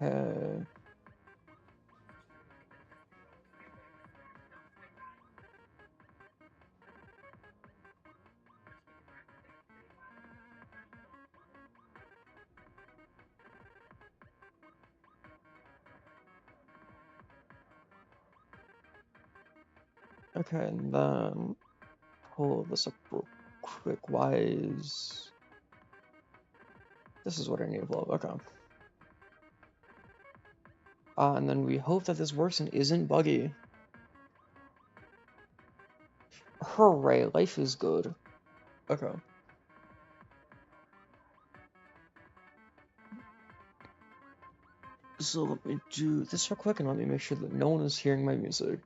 Okay. Okay, and then pull this up real quick. Why is this is what I need to pull up? Okay. And then we hope that this works and isn't buggy. Hooray, life is good. Okay. So let me do this real quick and let me make sure that no one is hearing my music.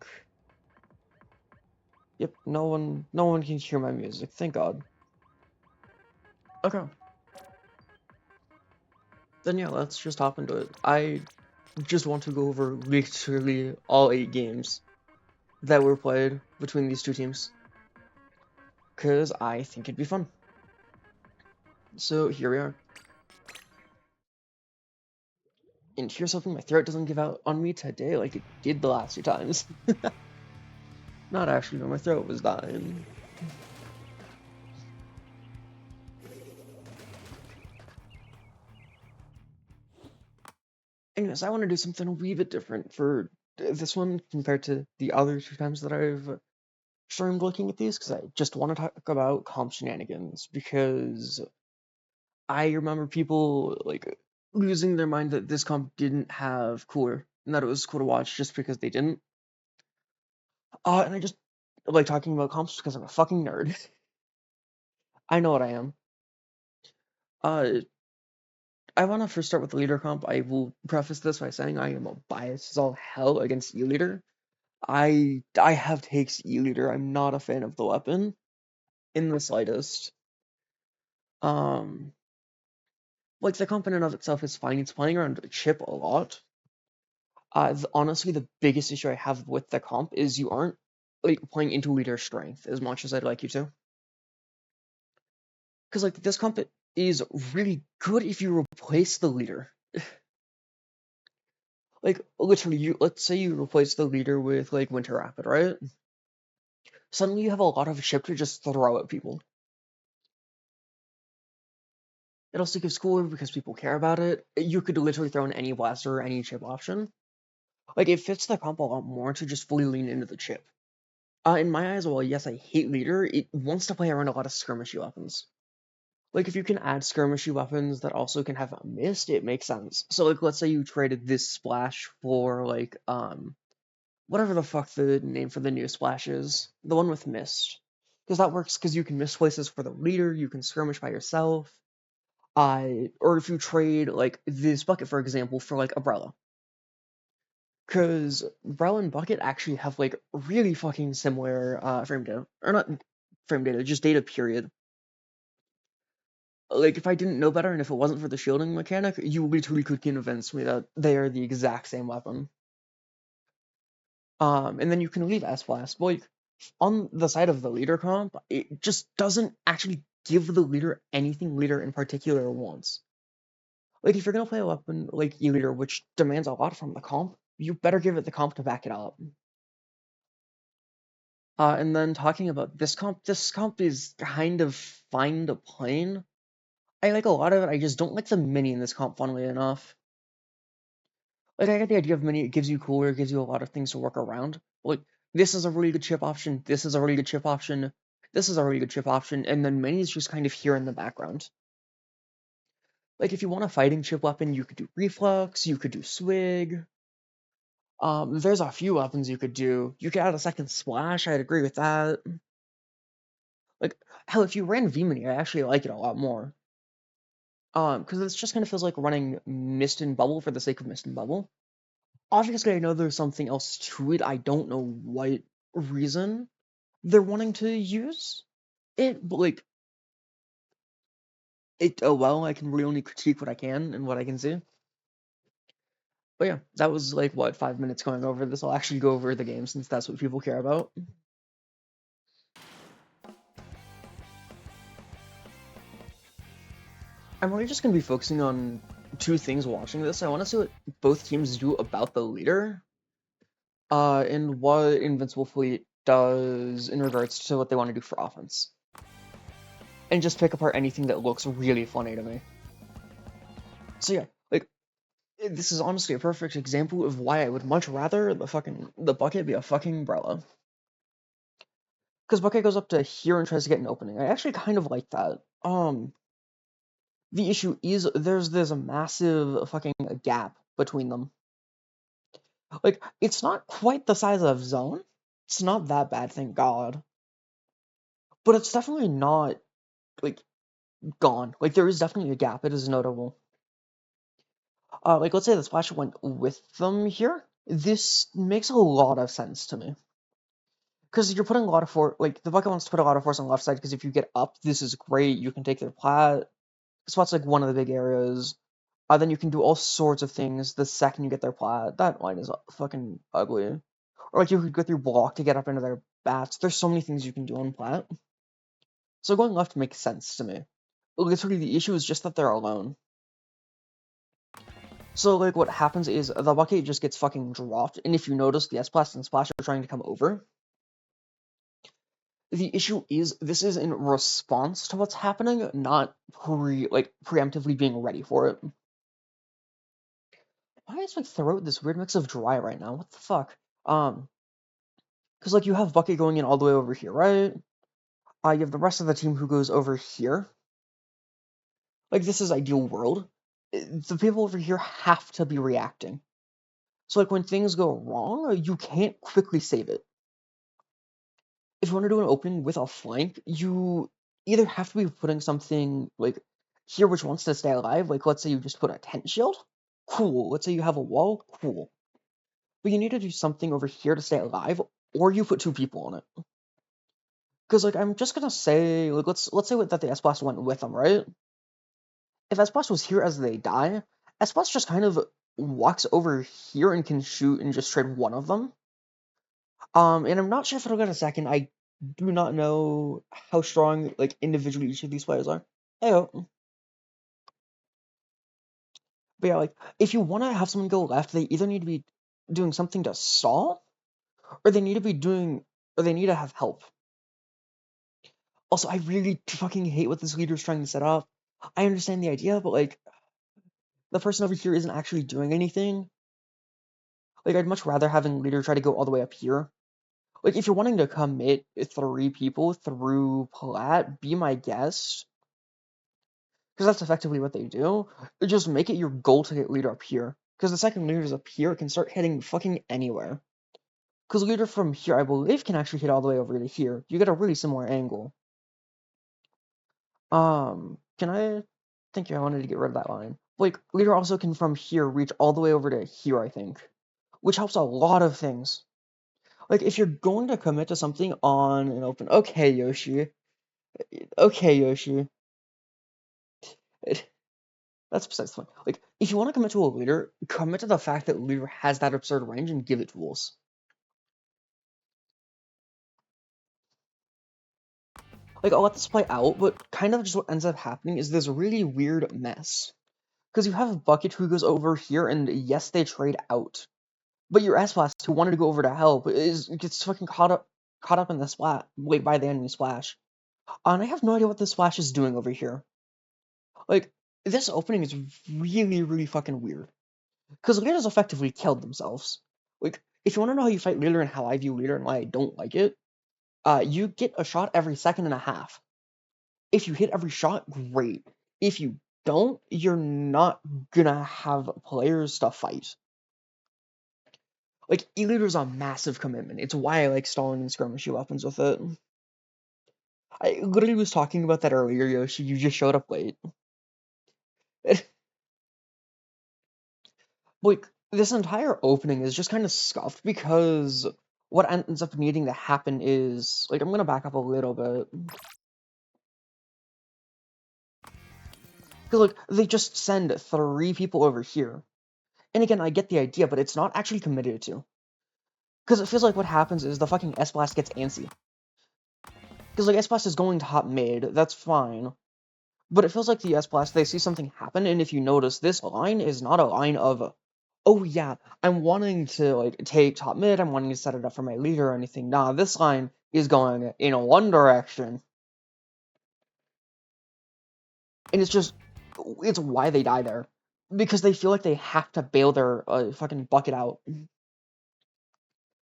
Yep, no one can hear my music, thank God. Okay. Then yeah, let's just hop into it. I just want to go over literally all 8 games that were played between these two teams, because I think it'd be fun. So here we are. And here's hoping my throat doesn't give out on me today like it did the last 2 times. Not actually, but my throat was dying. Anyways, I want to do something a wee bit different for this one compared to the other 2 times that I've streamed looking at these, because I just want to talk about comp shenanigans, because I remember people like losing their mind that this comp didn't have cooler and that it was cool to watch just because they didn't. And I just like talking about comps because I'm a fucking nerd. I know what I am. Uh, I want to first start with the leader comp. I will preface this by saying I am a bias as all hell against E-leader. I have takes E-leader. I'm not a fan of the weapon in the slightest. Um, like the comp in and of itself is fine. It's playing around the chip a lot. Honestly, the biggest issue I have with the comp is you aren't like playing into leader strength as much as I'd like you to. Because like this comp is really good if you replace the leader. Like literally, let's say you replace the leader with like Winter Rapid, right? Suddenly you have a lot of chip to just throw at people. It also gives cooler because people care about it. You could literally throw in any blaster or any chip option. Like it fits the comp a lot more to just fully lean into the chip. In my eyes, while yes, I hate leader, it wants to play around a lot of skirmishy weapons. Like, if you can add skirmishy weapons that also can have a mist, it makes sense. So, like, let's say you traded this splash for, like, whatever the fuck the name for the new splash is. The one with mist. Because that works because you can miss places for the leader, you can skirmish by yourself. Or if you trade, like, this bucket, for example, for, like, umbrella. Because umbrella and bucket actually have, like, really fucking similar, frame data. Or not frame data, just data period. Like, if I didn't know better and if it wasn't for the shielding mechanic, you literally could convince me that they are the exact same weapon. And then you can leave S-Blast. But, like, on the side of the leader comp, it just doesn't actually give the leader anything leader in particular wants. Like, if you're gonna play a weapon like E-leader, which demands a lot from the comp, you better give it the comp to back it up. And then talking about this comp is kind of fine to plain. I like a lot of it, I just don't like the mini in this comp, funnily enough. Like, I get the idea of mini, it gives you cooler, it gives you a lot of things to work around. Like, this is a really good chip option, this is a really good chip option, this is a really good chip option, and then mini is just kind of here in the background. Like, if you want a fighting chip weapon, you could do Reflux, you could do Swig. There's a few weapons you could do. You could add a second Splash, I'd agree with that. Like, hell, if you ran V-Mini, I actually like it a lot more. Because it just kind of feels like running Mist and Bubble for the sake of Mist and Bubble. Obviously, I know there's something else to it. I don't know what reason they're wanting to use it, but like oh well, I can really only critique what I can and what I can see. But yeah, that was like what 5 minutes going over this. I'll actually go over the game since that's what people care about. I'm really just gonna be focusing on two things watching this. I want to see what both teams do about the leader, and what Invincible Fleet does in regards to what they want to do for offense. And just pick apart anything that looks really funny to me. So yeah, like, this is honestly a perfect example of why I would much rather the bucket be a fucking umbrella. Because bucket goes up to here and tries to get an opening. I actually kind of like that. The issue is there's a massive fucking gap between them. Like, it's not quite the size of zone. It's not that bad, thank God. But it's definitely not, like, gone. Like, there is definitely a gap. It is notable. Like, let's say the splash went with them here. This makes a lot of sense to me. Because you're putting a lot of force, like, the bucket wants to put a lot of force on the left side, because if you get up, this is great. You can take their plat. Spot's like one of the big areas. Then you can do all sorts of things the second you get their plat. That line is fucking ugly. Or like you could go through block to get up into their bats. There's so many things you can do on plat. So going left makes sense to me. Literally, the issue is just that they're alone. So, like, what happens is the bucket just gets fucking dropped, and if you notice, the S-Blast and Splash are trying to come over. The issue is, this is in response to what's happening, not preemptively being ready for it. Why is my throat this weird mix of dry right now? What the fuck? Because, like, you have bucket going in all the way over here, right? You have the rest of the team who goes over here. Like, this is ideal world. The people over here have to be reacting. So, like, when things go wrong, you can't quickly save it. If you want to do an opening with a flank, you either have to be putting something, like, here which wants to stay alive, like, let's say you just put a tent shield, cool. Let's say you have a wall, cool. But you need to do something over here to stay alive, or you put two people on it. Because, like, I'm just gonna say, like, let's say that the S-Blast went with them, right? If S-Blast was here as they die, S-Blast just kind of walks over here and can shoot and just trade one of them. And I'm not sure if it'll get a second. I do not know how strong, like, individually each of these players are. Heyo. But yeah, like, if you want to have someone go left, they either need to be doing something to stall, or they need to be doing, or they need to have help. Also, I really fucking hate what this leader is trying to set up. I understand the idea, but, like, the person over here isn't actually doing anything. Like, I'd much rather having leader try to go all the way up here. Like, if you're wanting to commit 3 people through plat, be my guest. because that's effectively what they do. Just make it your goal to get leader up here, because the second leader's up here, it can start hitting fucking anywhere. Because leader from here, I believe, can actually hit all the way over to here. You get a really similar angle. Can I? Thank you. I wanted to get rid of that line. Like, leader also can from here reach all the way over to here, I think, which helps a lot of things. Like, if you're going to commit to something on an open, okay, Yoshi, okay, Yoshi. That's besides the point. Like, if you want to commit to a leader, commit to the fact that leader has that absurd range and give it tools. Like, I'll let this play out, but kind of just what ends up happening is this really weird mess. Because you have Bucket who goes over here, and yes, they trade out. But your S-Blast, who wanted to go over to help, gets fucking caught up in the splash, wait, by the enemy splash. And I have no idea what this splash is doing over here. Like, this opening is really, really fucking weird. Because leaders effectively killed themselves. Like, if you want to know how you fight leader and how I view leader and why I don't like it, you get a shot every second and a half. If you hit every shot, great. If you don't, you're not gonna have players to fight. Like, E-leader's a massive commitment. It's why I like stalling and skirmishy weapons with it. I literally was talking about that earlier, Yoshi. You just showed up late. Like, this entire opening is just kind of scuffed because what ends up needing to happen is, like, I'm gonna back up a little bit. Because, like, they just send 3 people over here. And again, I get the idea, but it's not actually committed to. Because it feels like what happens is the fucking S-Blast gets antsy. Because, like, S-Blast is going top mid, that's fine. But it feels like the S-Blast, they see something happen, and if you notice, this line is not a line of, oh yeah, I'm wanting to, like, take top mid, I'm wanting to set it up for my leader or anything. Nah, this line is going in one direction. And it's just, it's why they die there. Because they feel like they have to bail their fucking bucket out.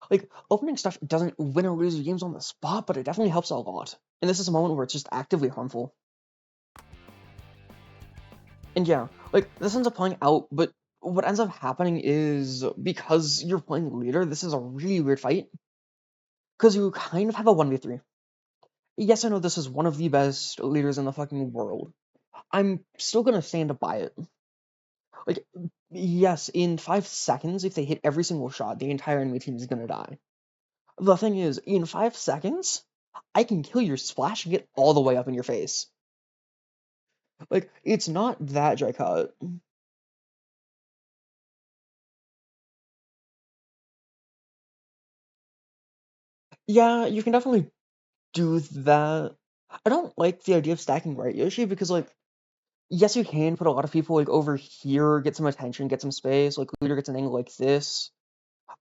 Like, opening stuff doesn't win or lose games on the spot, but it definitely helps a lot. And this is a moment where it's just actively harmful. And yeah, like, this ends up playing out, but what ends up happening is, because you're playing leader, this is a really weird fight. Because you kind of have a 1v3. Yes, I know this is one of the best leaders in the fucking world. I'm still gonna stand by it. Like, yes, in 5 seconds, if they hit every single shot, the entire enemy team is gonna die. The thing is, in 5 seconds, I can kill your splash and get all the way up in your face. Like, it's not that dry cut. Yeah, you can definitely do that. I don't like the idea of stacking right Yoshi because, like, yes, you can put a lot of people, like, over here, get some attention, get some space, like, leader gets an angle like this,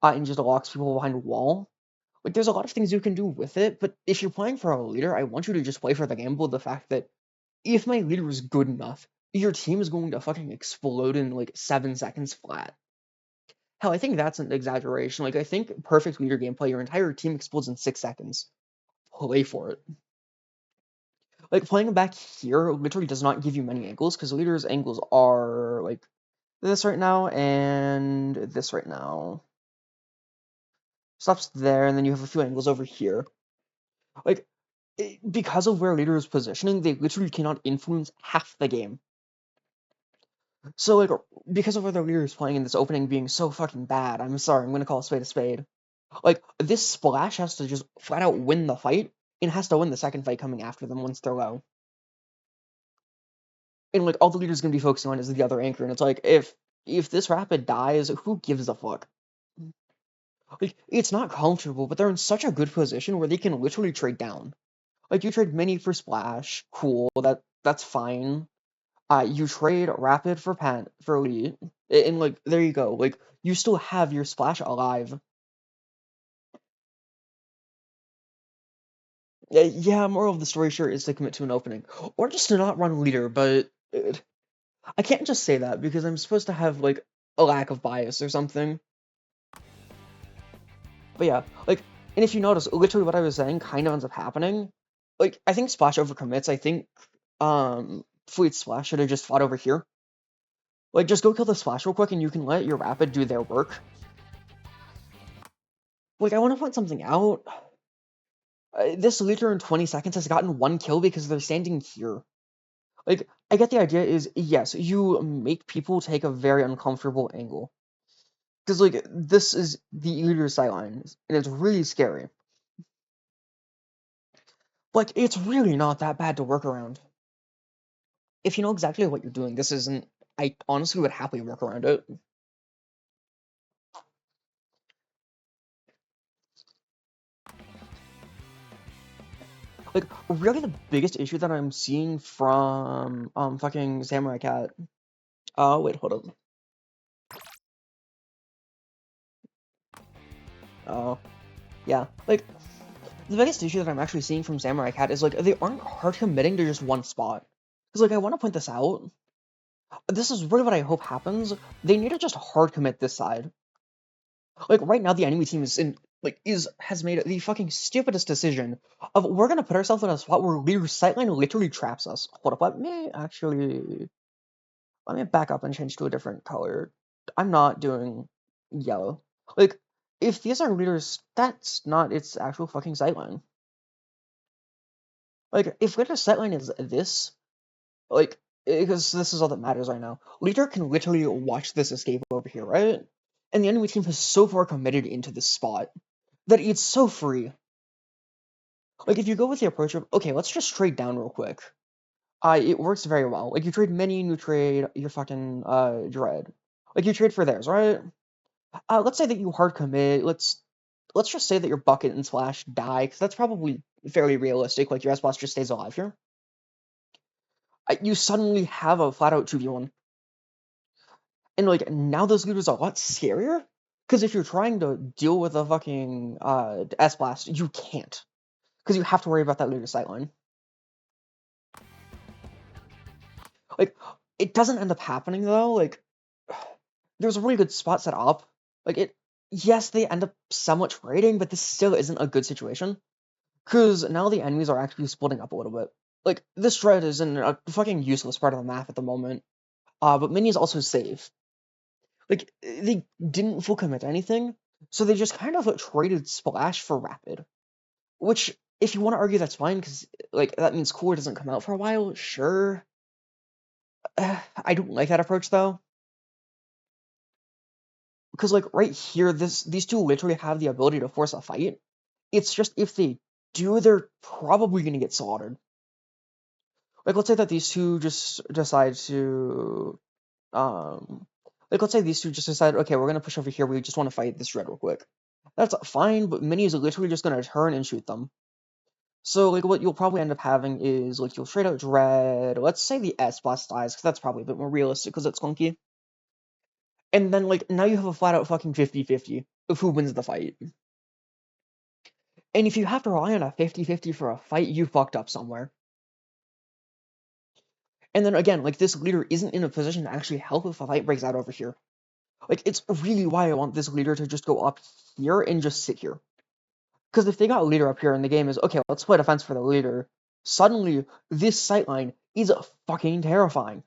and just locks people behind a wall. Like, there's a lot of things you can do with it, but if you're playing for a leader, I want you to just play for the gamble, the fact that if my leader is good enough, your team is going to fucking explode in, like, 7 seconds flat. Hell, I think that's an exaggeration. Like, I think perfect leader gameplay, your entire team explodes in 6 seconds. Play for it. Like, playing back here literally does not give you many angles, because leader's angles are, like, this right now, and this right now. Stops there, and then you have a few angles over here. Like, because of where leader is positioning, they literally cannot influence half the game. So, like, because of where the leader is playing in this opening being so fucking bad, I'm sorry, I'm gonna call a spade a spade. Like, this splash has to just flat out win the fight, and has to win the second fight coming after them once they're low. And, like, all the leader's gonna be focusing on is the other anchor, and it's like, if this rapid dies, who gives a fuck? Like, it's not comfortable, but they're in such a good position where they can literally trade down. Like, you trade mini for splash, cool, that's fine. You trade rapid for elite, and, like, there you go. Like, you still have your splash alive. Yeah, moral of the story sure is to commit to an opening, or just to not run leader. But I can't just say that because I'm supposed to have, like, a lack of bias or something. But yeah, like, and if you notice, literally what I was saying kind of ends up happening. Like, I think splash overcommits. I think Fleet Splash should have just fought over here. Like, just go kill the Splash real quick and you can let your Rapid do their work. Like, I want to point something out. This leader in 20 seconds has gotten 1 kill because they're standing here. Like, I get the idea is, yes, you make people take a very uncomfortable angle. Because, like, this is the leader's sideline, and it's really scary. Like, it's really not that bad to work around. If you know exactly what you're doing, this isn't... I honestly would happily work around it. Like, really the biggest issue that I'm seeing from, fucking Samurai Cat... wait, hold on. Oh, yeah. Like, the biggest issue that I'm actually seeing from Samurai Cat is, like, they aren't hard committing to just one spot. Because, like, I want to point this out. This is really what I hope happens. They need to just hard commit this side. Like, right now, the enemy team has made the fucking stupidest decision of we're gonna put ourselves in a spot where Leader's sightline literally traps us. Hold up, let me back up and change to a different color. I'm not doing yellow. Like, if these are Leader's, that's not its actual fucking sightline. Like, if Leader's sightline is this, like, because this is all that matters right now. Leader can literally watch this escape over here, right? And the enemy team has so far committed into this spot that it's so free. Like, if you go with the approach of, okay, let's just trade down real quick. It works very well. Like, you trade Mini and you trade your fucking, Dread. Like, you trade for theirs, right? Let's say that you hard commit. Let's just say that your Bucket and Splash die, because that's probably fairly realistic. Like, your S-Boss just stays alive here. You suddenly have a flat-out 2v1. And, like, now those leaders are a lot scarier, because if you're trying to deal with a fucking, S-Blast, you can't. Because you have to worry about that leader sightline. Like, it doesn't end up happening, though. Like, there's a really good spot set up. Like, yes, they end up somewhat trading, but this still isn't a good situation. Because now the enemies are actually splitting up a little bit. Like, this Dread is in a fucking useless part of the map at the moment. But Mini is also safe. Like, they didn't full commit to anything, so they just kind of traded Splash for Rapid. Which, if you want to argue, that's fine, because, like, that means Cooler doesn't come out for a while, sure. I don't like that approach, though. Because, like, right here, these two literally have the ability to force a fight. It's just, if they do, they're probably going to get slaughtered. Like, let's say that these two just decide to, like, let's say these two just decide, okay, we're going to push over here, we just want to fight this Dread real quick. That's fine, but Mini is literally just going to turn and shoot them. So, like, what you'll probably end up having is, like, you'll straight out Dread, let's say the S-Blast dies, because that's probably a bit more realistic, because it's clunky. And then, like, now you have a flat-out fucking 50-50 of who wins the fight. And if you have to rely on a 50-50 for a fight, you fucked up somewhere. And then again, like, this leader isn't in a position to actually help if a fight breaks out over here. Like, it's really why I want this leader to just go up here and just sit here. Because if they got a leader up here and the game is, okay, let's play defense for the leader, suddenly this sightline is fucking terrifying.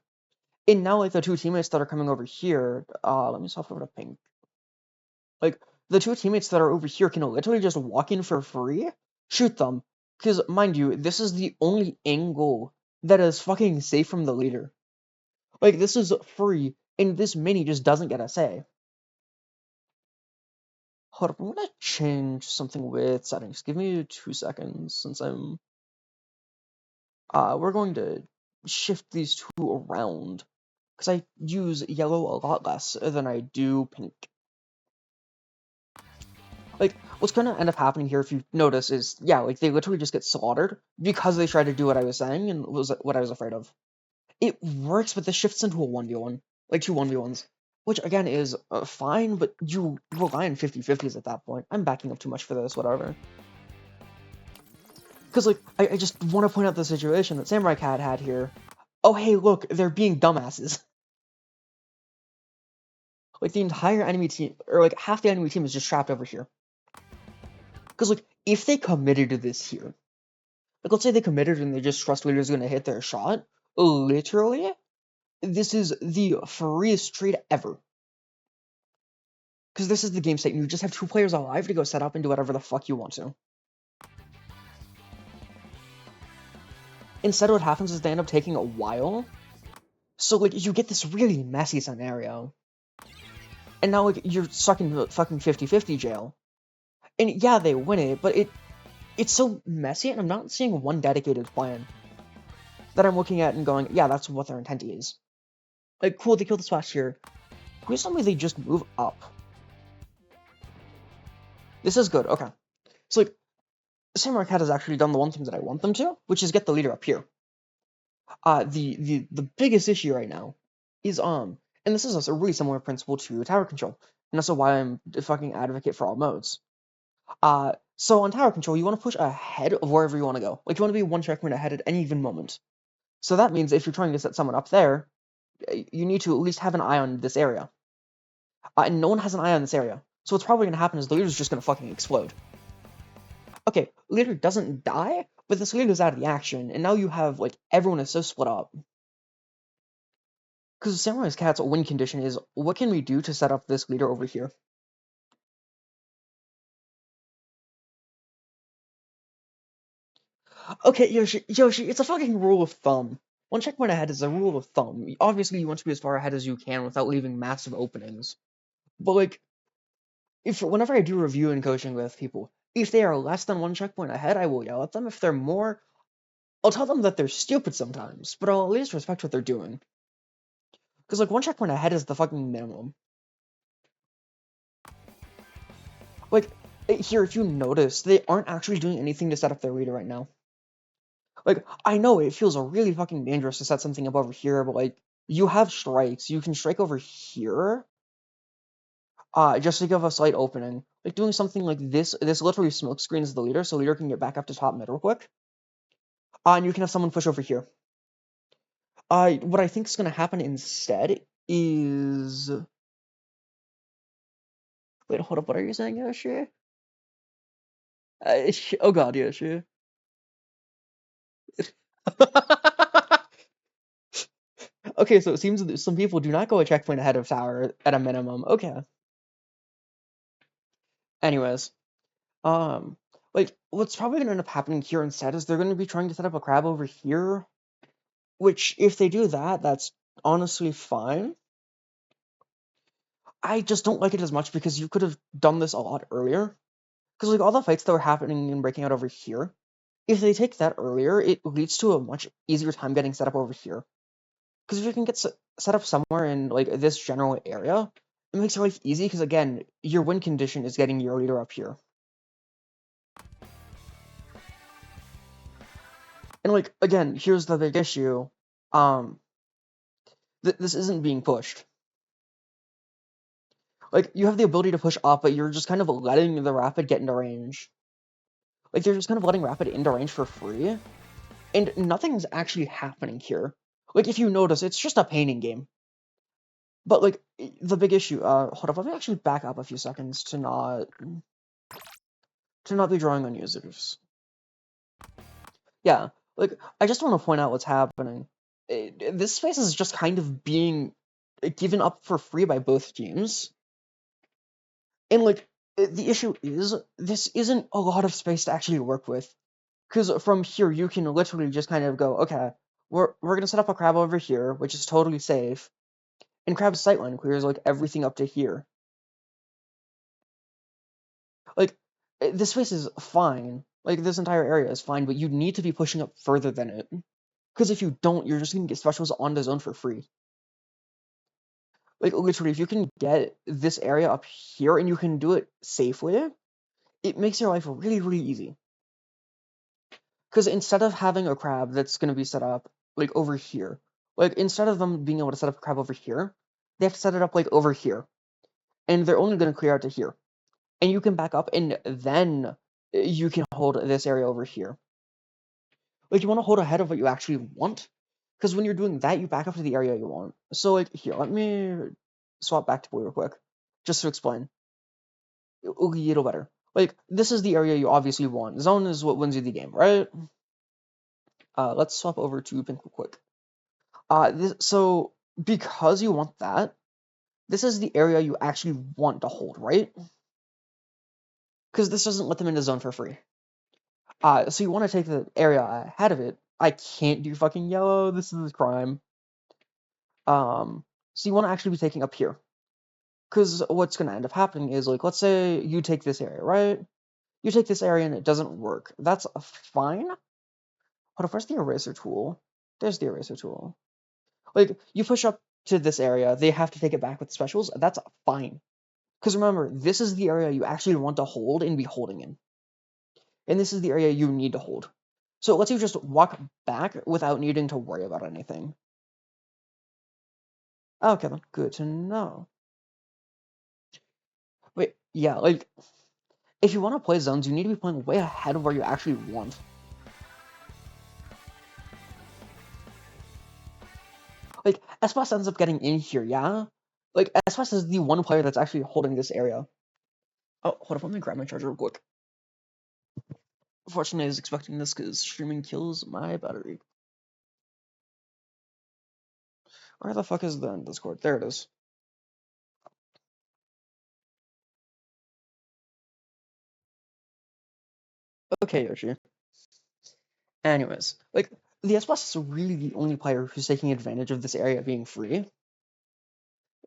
And now, like, the two teammates that are coming over here, let me swap over to pink. Like, the two teammates that are over here can literally just walk in for free, shoot them. Because, mind you, this is the only angle that is fucking safe from the leader. Like, this is free, and this Mini just doesn't get a say. Hold up, I'm gonna change something with settings. Give me 2 seconds, since I'm... we're going to shift these two around. Because I use yellow a lot less than I do pink. Like, what's gonna end up happening here, if you notice, is, yeah, like, they literally just get slaughtered because they tried to do what I was saying and was what I was afraid of. It works, but this shifts into a 1v1. Like, two 1v1s. Which, again, is fine, but you rely on 50-50s at that point. I'm backing up too much for this, whatever. Because, like, I just want to point out the situation that Samurai Cat had here. Oh, hey, look, they're being dumbasses. Like, the entire enemy team, or, like, half the enemy team is just trapped over here. Because, like, if they committed to this here, like, let's say they committed and they just trust leader's gonna hit their shot, Literally, this is the freest trade ever. Because this is the game state, and you just have 2 players alive to go set up and do whatever the fuck you want to. Instead, what happens is they end up taking a while. So, like, you get this really messy scenario. And now, like, you're stuck in the fucking 50-50 jail. And yeah, they win it, but it's so messy, and I'm not seeing one dedicated plan that I'm looking at and going, yeah, that's what their intent is. Like, cool, they killed the splash here. Please tell me they just move up. This is good, okay. So, like, Samurai Cat has actually done the one thing that I want them to, which is get the leader up here. The biggest issue right now is, and this is a really similar principle to tower control, and also why I'm a fucking advocate for all modes. So on tower control, you want to push ahead of wherever you want to go. Like, you want to be 1 checkpoint ahead at any given moment. So that means if you're trying to set someone up there, you need to at least have an eye on this area. And no one has an eye on this area. So what's probably going to happen is the leader's just going to fucking explode. Okay, leader doesn't die, but this leader's out of the action, and now you have, like, everyone is so split up. Because Samurai Cat's win condition is, what can we do to set up this leader over here? Okay, Yoshi, it's a fucking rule of thumb. 1 checkpoint ahead is a rule of thumb. Obviously, you want to be as far ahead as you can without leaving massive openings. But, like, whenever I do review and coaching with people, if they are less than 1 checkpoint ahead, I will yell at them. If they're more, I'll tell them that they're stupid sometimes, but I'll at least respect what they're doing. Because, like, 1 checkpoint ahead is the fucking minimum. Like, here, if you notice, they aren't actually doing anything to set up their leader right now. Like, I know it feels really fucking dangerous to set something up over here, but, like, you have strikes. You can strike over here, just to give a slight opening. Like, doing something like this literally smoke screens the leader, so leader can get back up to top mid real quick. And you can have someone push over here. What I think is going to happen instead is... Wait, hold up, what are you saying, Yoshi? Oh god, Yoshi. Okay, so it seems that some people do not go a checkpoint ahead of tower at a minimum. Okay. Anyways, like, what's probably gonna end up happening here instead is they're gonna be trying to set up a crab over here, which, if they do that, that's honestly fine. I just don't like it as much because you could have done this a lot earlier. Because, like, all the fights that were happening and breaking out over here, if they take that earlier, it leads to a much easier time getting set up over here. Because if you can get set up somewhere in, like, this general area, it makes your life easy, because, again, your win condition is getting your leader up here. And, like, again, here's the big issue. This isn't being pushed. Like, you have the ability to push up, but you're just kind of letting the Rapid get into range. Like, they're just kind of letting Rapid into range for free, and nothing's actually happening here. Like, if you notice, it's just a painting game. But, like, the big issue, hold up, let me actually back up a few seconds to not be drawing on users. Yeah, like, I just want to point out what's happening. This space is just kind of being given up for free by both teams. And, like, the issue is, this isn't a lot of space to actually work with. Because from here, you can literally just kind of go, okay, we're going to set up a crab over here, which is totally safe. And Crab's sightline clears, like, everything up to here. Like, this space is fine. Like, this entire area is fine, but you need to be pushing up further than it. Because if you don't, you're just going to get specials on the zone for free. Like, literally, if you can get this area up here and you can do it safely, it makes your life really, really easy. Because instead of having a crab that's going to be set up, like, over here, like, instead of them being able to set up a crab over here, they have to set it up, like, over here. And they're only going to clear out to here. And you can back up, and then you can hold this area over here. Like, you want to hold ahead of what you actually want, because when you're doing that, you back up to the area you want. So, like, here, let me swap back to blue real quick, just to explain. A little better. Like, this is the area you obviously want. Zone is what wins you the game, right? Let's swap over to pink real quick. So because you want that, this is the area you actually want to hold, right? Because this doesn't let them in the zone for free. So you want to take the area ahead of it. I can't do fucking yellow. This is a crime. So you want to actually be taking up here. Because what's going to end up happening is, like, let's say you take this area, right? You take this area and it doesn't work. That's fine. Hold on, where's the eraser tool? There's the eraser tool. Like, you push up to this area, they have to take it back with specials. That's fine. Because remember, this is the area you actually want to hold and be holding in. And this is the area you need to hold. So let's you just walk back without needing to worry about anything. Okay, then. Good to know. Wait, yeah, like, if you want to play zones, you need to be playing way ahead of where you actually want. Like, SWS ends up getting in here, yeah? Like, SWS is the one player that's actually holding this area. Oh, hold on, let me grab my charger real quick. Unfortunately, I was expecting this because streaming kills my battery. Where the fuck is the Discord? There it is. Okay, Yoshi. Anyways, like, the SWS is really the only player who's taking advantage of this area being free.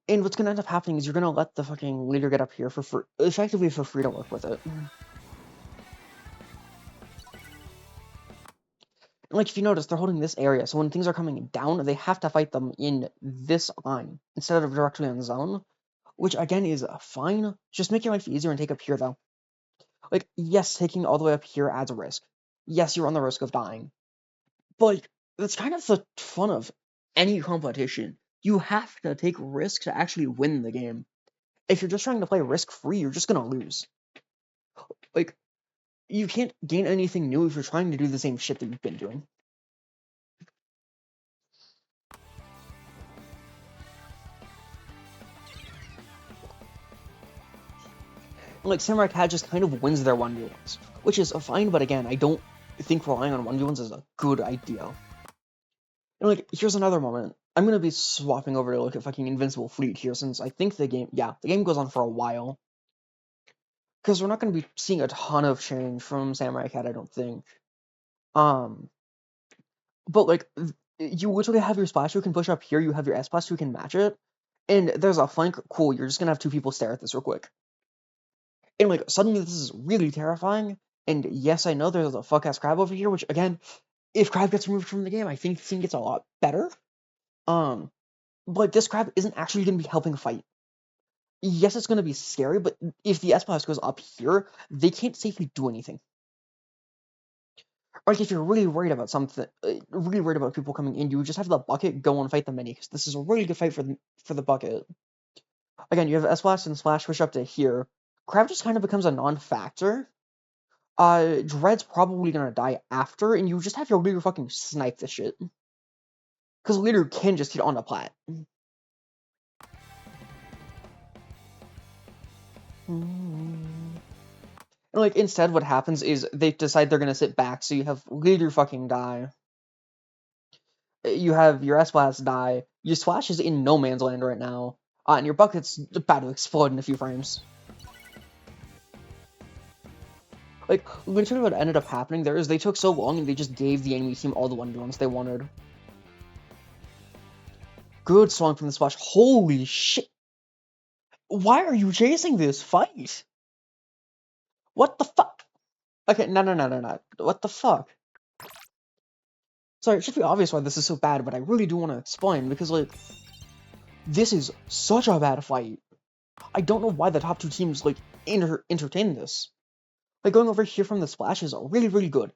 And what's gonna end up happening is you're gonna let the fucking leader get up here for free, effectively for free to work with it. And, like, if you notice, they're holding this area, so when things are coming down, they have to fight them in this line instead of directly on zone, which again is fine. Just make your life easier and take up here, though. Like, yes, taking all the way up here adds a risk. Yes, you're on the risk of dying. But like, that's kind of the fun of any competition. You have to take risks to actually win the game. If you're just trying to play risk-free, you're just gonna lose. Like, you can't gain anything new if you're trying to do the same shit that you've been doing. Like, Samurai Cat just kind of wins their 1v1s, which is fine, but again, I don't think relying on 1v1s is a good idea. And like, here's another moment. I'm gonna be swapping over to look at fucking Invincible Fleet here, since I think the game goes on for a while. Because we're not gonna be seeing a ton of change from Samurai Cat, I don't think. But like, you literally have your splash who can push up here, you have your S splash who can match it, and there's a flank, cool, you're just gonna have two people stare at this real quick. And like, suddenly this is really terrifying, and yes, I know there's a fuck-ass crab over here, which again, if crab gets removed from the game, I think the scene gets a lot better. But this crab isn't actually gonna be helping fight. Yes, it's gonna be scary, but if the S splash goes up here, they can't safely do anything. Like, if you're really worried about something, really worried about people coming in, you would just have the bucket go and fight the mini, because this is a really good fight for the bucket. Again, you have S-Blast and Splash push up to here. Crab just kind of becomes a non-factor. Dread's probably gonna die after, and you just have your leader fucking snipe this shit. Because leader can just hit on the plat. And like, instead what happens is they decide they're gonna sit back, so you have leader fucking die. You have your S-Blast die. Your Splash is in no man's land right now. And your bucket's about to explode in a few frames. Like, literally what ended up happening there is they took so long and they just gave the enemy team all the 1v1s they wanted. Good song from the Splash. Holy shit! Why are you chasing this fight? What the fuck? Okay, no. What the fuck? Sorry, it should be obvious why this is so bad, but I really do want to explain, because, like, this is such a bad fight. I don't know why the top two teams, like, entertain this. Like, going over here from the Splash is really, really good.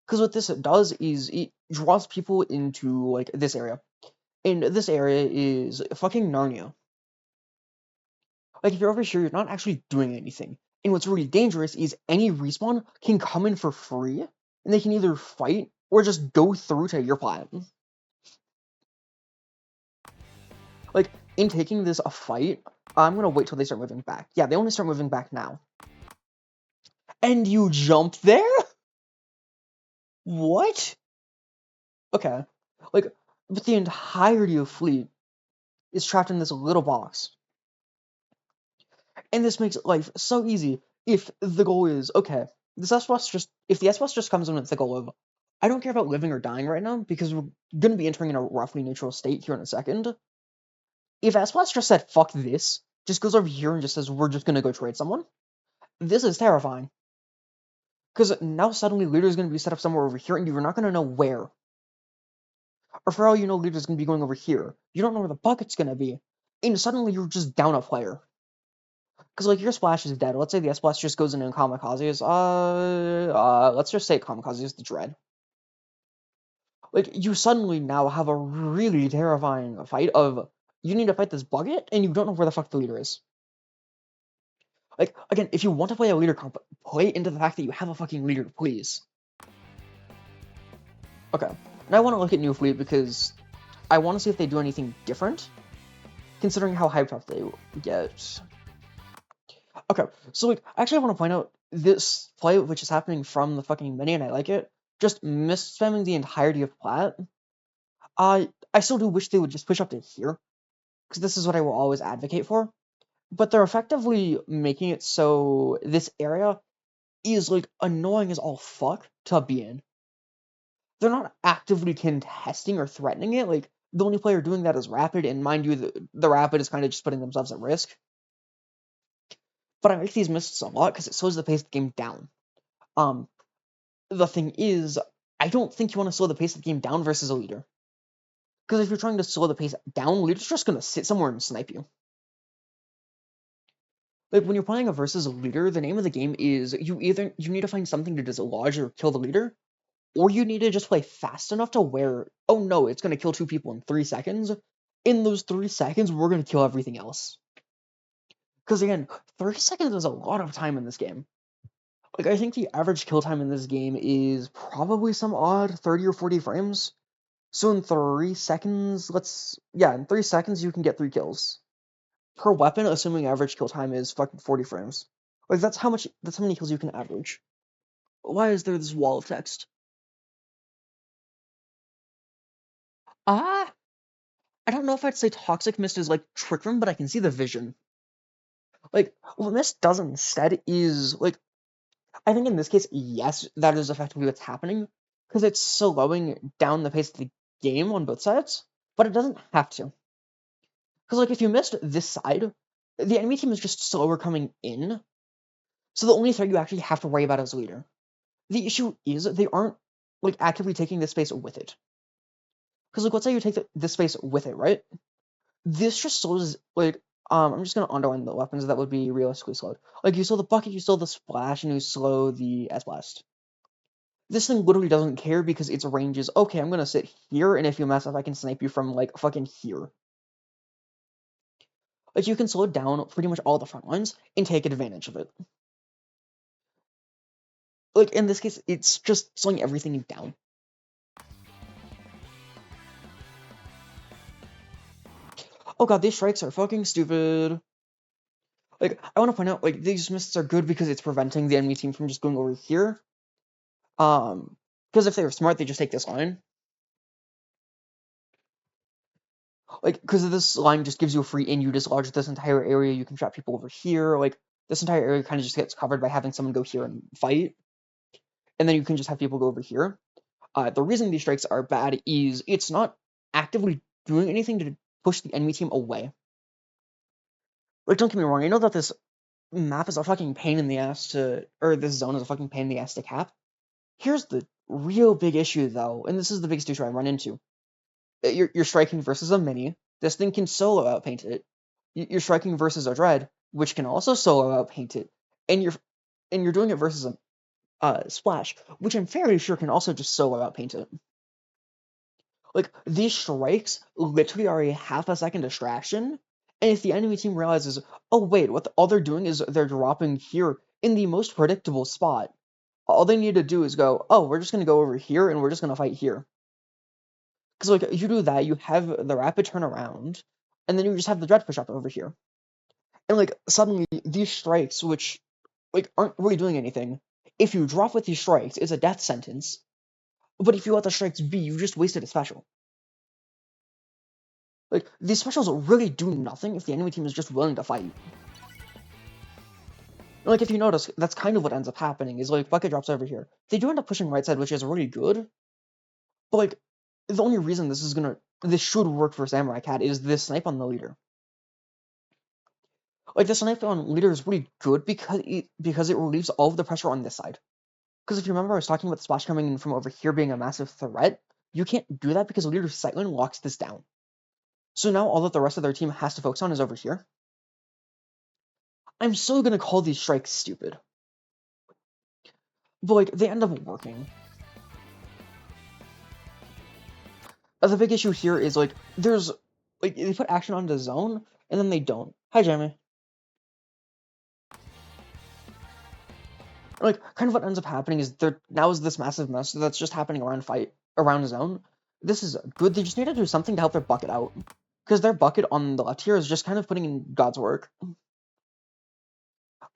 Because what this does is it draws people into, like, this area. And this area is fucking Narnia. Like, if you're over here, you're not actually doing anything. And what's really dangerous is any respawn can come in for free, and they can either fight or just go through to your plat. Like, in taking this a fight, I'm gonna wait till they start moving back. Yeah, they only start moving back now. And you jump there? What? Okay. Like, But the entirety of Fleet is trapped in this little box. And this makes life so easy if the goal is, okay, if the SWS just comes in with the goal of, I don't care about living or dying right now, because we're going to be entering in a roughly neutral state here in a second. If SWS just said, fuck this, just goes over here and just says, we're just going to go trade someone, this is terrifying. Because now suddenly leader is going to be set up somewhere over here, and you're not going to know where. Or for all you know, leader is going to be going over here. You don't know where the bucket's going to be. And suddenly you're just down a player. Because, like, your splash is dead. Let's say the splash just goes in and kamikazes. Let's just say kamikaze is the dread. Like, you suddenly now have a really terrifying fight of, you need to fight this bucket, and you don't know where the fuck the leader is. Like, again, if you want to play a leader comp, play into the fact that you have a fucking leader, please. Okay, and I want to look at New Fleet because I want to see if they do anything different, considering how hyped up they get. Okay, so like, actually I want to point out this play, which is happening from the fucking mini, and I like it, just miss-spamming the entirety of plat. I still do wish they would just push up to here, because this is what I will always advocate for, but they're effectively making it so this area is, like, annoying as all fuck to be in. They're not actively contesting or threatening it, like, the only player doing that is Rapid, and mind you, the Rapid is kind of just putting themselves at risk. But I like these misses a lot because it slows the pace of the game down. The thing is, I don't think you want to slow the pace of the game down versus a leader. Because if you're trying to slow the pace down, leader's just going to sit somewhere and snipe you. Like, when you're playing a versus a leader, the name of the game is you need to find something to dislodge or kill the leader, or you need to just play fast enough to where, oh no, it's going to kill 2 people in 3 seconds. In those 3 seconds, we're going to kill everything else. Because again, 30 seconds is a lot of time in this game. Like, I think the average kill time in this game is probably some odd 30 or 40 frames. So in 3 seconds, in 3 seconds you can get 3 kills. Per weapon, assuming average kill time is fucking 40 frames. Like, that's how many kills you can average. Why is there this wall of text? Ah, I don't know if I'd say Toxic Mist is like Trick Room, but I can see the vision. Like, what Mist does instead is, like, I think in this case, yes, that is effectively what's happening, because it's slowing down the pace of the game on both sides, but it doesn't have to. Because, like, if you missed this side, the enemy team is just slower coming in, so the only threat you actually have to worry about is leader. The issue is they aren't, like, actively taking this space with it. Because, like, let's say you take this space with it, right? This just slows, like, I'm just gonna underline the weapons that would be realistically slowed. Like, you slow the bucket, you slow the splash, and you slow the S-Blast. This thing literally doesn't care because its range is, okay, I'm gonna sit here, and if you mess up, I can snipe you from, like, fucking here. Like, you can slow down pretty much all the front lines and take advantage of it. Like, in this case, it's just slowing everything down. Oh god, these strikes are fucking stupid. Like, I want to point out, like, these mists are good because it's preventing the enemy team from just going over here. Because if they were smart, they just take this line. Like, because this line just gives you a free in, you dislodge this entire area, you can trap people over here, like, this entire area kind of just gets covered by having someone go here and fight. And then you can just have people go over here. The reason these strikes are bad is it's not actively doing anything to push the enemy team away. Like, don't get me wrong, I know that this map is a fucking pain in the ass or this zone is a fucking pain in the ass to cap. Here's the real big issue, though, and this is the biggest issue I run into. You're striking versus a mini. This thing can solo outpaint it. You're striking versus a dread, which can also solo outpaint it, and you're doing it versus a splash, which I'm fairly sure can also just solo outpaint it. Like, these strikes literally are a half a second distraction, and if the enemy team realizes, oh wait, all they're doing is they're dropping here in the most predictable spot, all they need to do is go, oh, we're just going to go over here and we're just going to fight here. Because, like, you do that, you have the rapid turnaround, and then you just have the dread push up over here. And, like, suddenly, these strikes, which, like, aren't really doing anything, if you drop with these strikes, it's a death sentence. But if you let the strikes be, you just wasted a special. Like, these specials really do nothing if the enemy team is just willing to fight. Like, if you notice, that's kind of what ends up happening, is, like, Bucket drops over here. They do end up pushing right side, which is really good, but, like, the only reason this should work for Samurai Cat is this snipe on the leader. Like, the snipe on leader is really good because it relieves all of the pressure on this side. Because if you remember, I was talking about the splash coming in from over here being a massive threat. You can't do that because leader's sightline locks this down. So now all that the rest of their team has to focus on is over here. I'm still gonna call these strikes stupid. But, like, they end up working. The big issue here is, like, they put action on the zone, and then they don't. Hi, Jamie. Like, kind of what ends up happening is there now is this massive mess that's just happening around zone. This is good. They just need to do something to help their bucket out. Because their bucket on the left here is just kind of putting in God's work.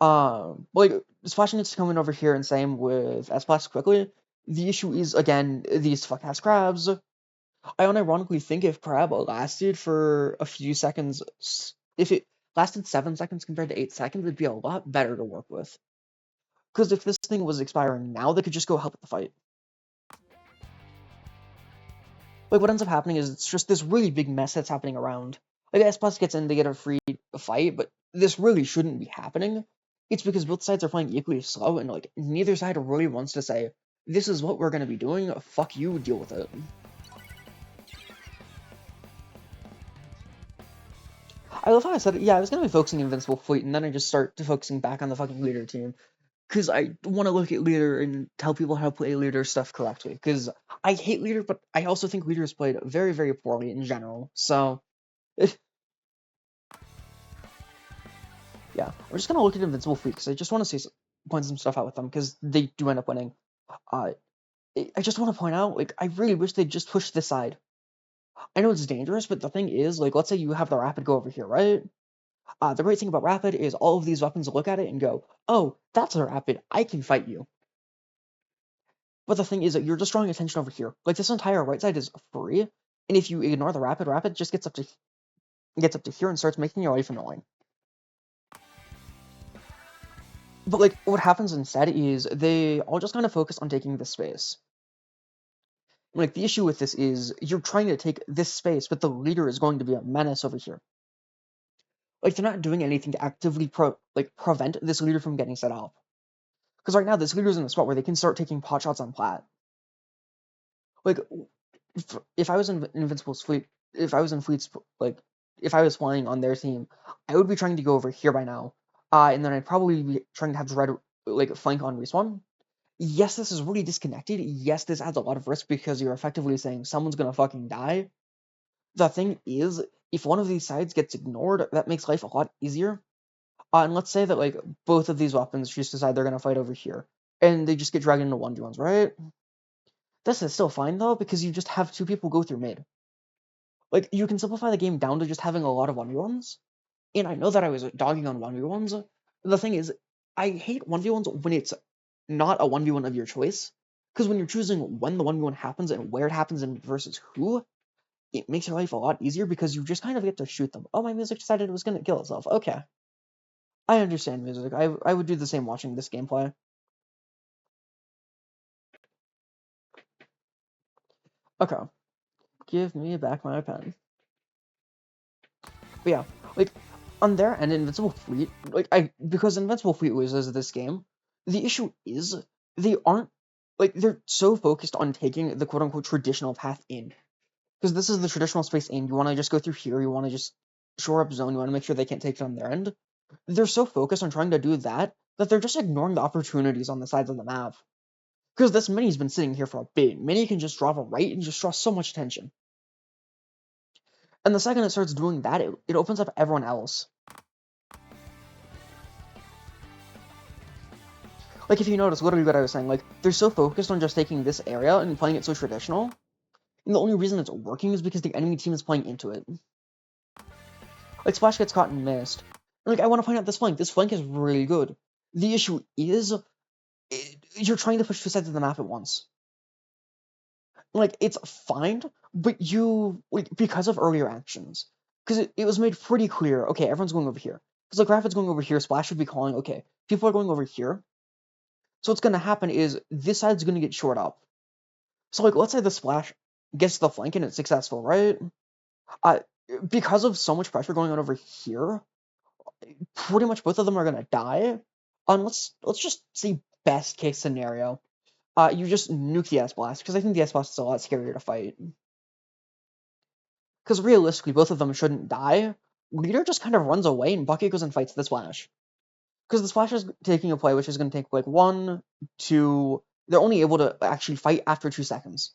Like, Splash needs to come in over here, and same with S-Splash quickly. The issue is, again, these fuck-ass crabs. I unironically think if crab lasted for a few seconds, if it lasted 7 seconds compared to 8 seconds, it'd be a lot better to work with. Because if this thing was expiring now, they could just go help with the fight. Like, what ends up happening is it's just this really big mess that's happening around. Like, S-Plus gets in to get a free fight, but this really shouldn't be happening. It's because both sides are playing equally slow, and, like, neither side really wants to say, this is what we're gonna be doing, fuck you, deal with it. I love how I said it. Yeah, I was gonna be focusing Invincible Fleet, and then I just start focusing back on the fucking leader team. Because I want to look at leader and tell people how to play leader stuff correctly. Because I hate leader, but I also think leader is played very, very poorly in general. So, yeah. I'm just gonna look at Invincible Fleet, because I just want to point some stuff out with them, because they do end up winning. I just want to point out, like, I really wish they'd just push this side. I know it's dangerous, but the thing is, like, let's say you have the Rapid go over here, right? The great thing about Rapid is all of these weapons look at it and go, oh, that's a Rapid, I can fight you. But the thing is that you're just drawing attention over here. Like, this entire right side is free, and if you ignore the Rapid just gets up to here and starts making your life annoying. But, like, what happens instead is they all just kind of focus on taking this space. Like, the issue with this is you're trying to take this space, but the leader is going to be a menace over here. Like, they're not doing anything to actively prevent this leader from getting set up. Because right now, this leader's in a spot where they can start taking pot shots on plat. Like, if I was in Invincible's fleet, if I was in fleets, like, if I was flying on their team, I would be trying to go over here by now. And then I'd probably be trying to have Dread, like, flank on respawn. Yes, this is really disconnected. Yes, this adds a lot of risk because you're effectively saying someone's gonna fucking die. The thing is, if one of these sides gets ignored, that makes life a lot easier. And let's say that, like, both of these weapons just decide they're gonna fight over here, and they just get dragged into 1v1s, right? This is still fine, though, because you just have 2 people go through mid. Like, you can simplify the game down to just having a lot of 1v1s, and I know that I was dogging on 1v1s. The thing is, I hate 1v1s when it's not a 1v1 of your choice, because when you're choosing when the 1v1 happens and where it happens and versus who, it makes your life a lot easier because you just kind of get to shoot them. Oh, my music decided it was going to kill itself. Okay. I understand music. I would do the same watching this gameplay. Okay. Give me back my pen. But yeah, like, on their end, Invincible Fleet, because Invincible Fleet loses this game, the issue is they aren't, like, they're so focused on taking the quote-unquote traditional path in. Because this is the traditional space in. You want to just go through here, you want to just shore up zone, you want to make sure they can't take it on their end. They're so focused on trying to do that they're just ignoring the opportunities on the sides of the map. Because this mini's been sitting here for a bit. Mini can just drop a right and just draw so much attention. And the second it starts doing that, it opens up everyone else. Like, if you notice, literally what I was saying, like, they're so focused on just taking this area and playing it so traditional, and the only reason it's working is because the enemy team is playing into it. Like, Splash gets caught and missed. And, like, I want to point out this flank. This flank is really good. The issue is, you're trying to push 2 sides of the map at once. like it's fine, but you like because of earlier actions, because it was made pretty clear. Okay, everyone's going over here. Because like Rapid's going over here, Splash would be calling. Okay, people are going over here. So what's gonna happen is this side's gonna get shored up. So like let's say the Splash gets the flank and it's successful, right? Uh, because of so much pressure going on over here, pretty much both of them are gonna die. Let's just say best case scenario. You just nuke the S Blast because I think the S Blast is a lot scarier to fight. Because realistically, both of them shouldn't die. Leader just kind of runs away and Bucket goes and fights the Splash. Because the Splash is taking a play which is going to take like 1, 2. They're only able to actually fight after 2 seconds.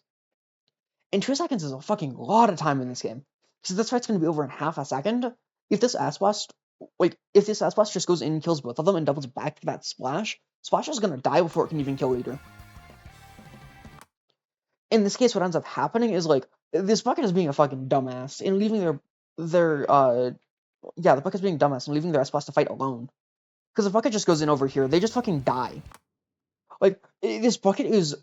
And 2 seconds is a fucking lot of time in this game. Because this fight's going to be over in half a second. If this Ass Blast, if this Ass Blast just goes in and kills both of them and doubles back to that Splash, Splash is going to die before it can even kill Leader. In this case, what ends up happening is like this Bucket is being a fucking dumbass and leaving the Bucket's being dumbass and leaving their S Blast to fight alone. Because if Bucket just goes in over here, they just fucking die. Like this Bucket is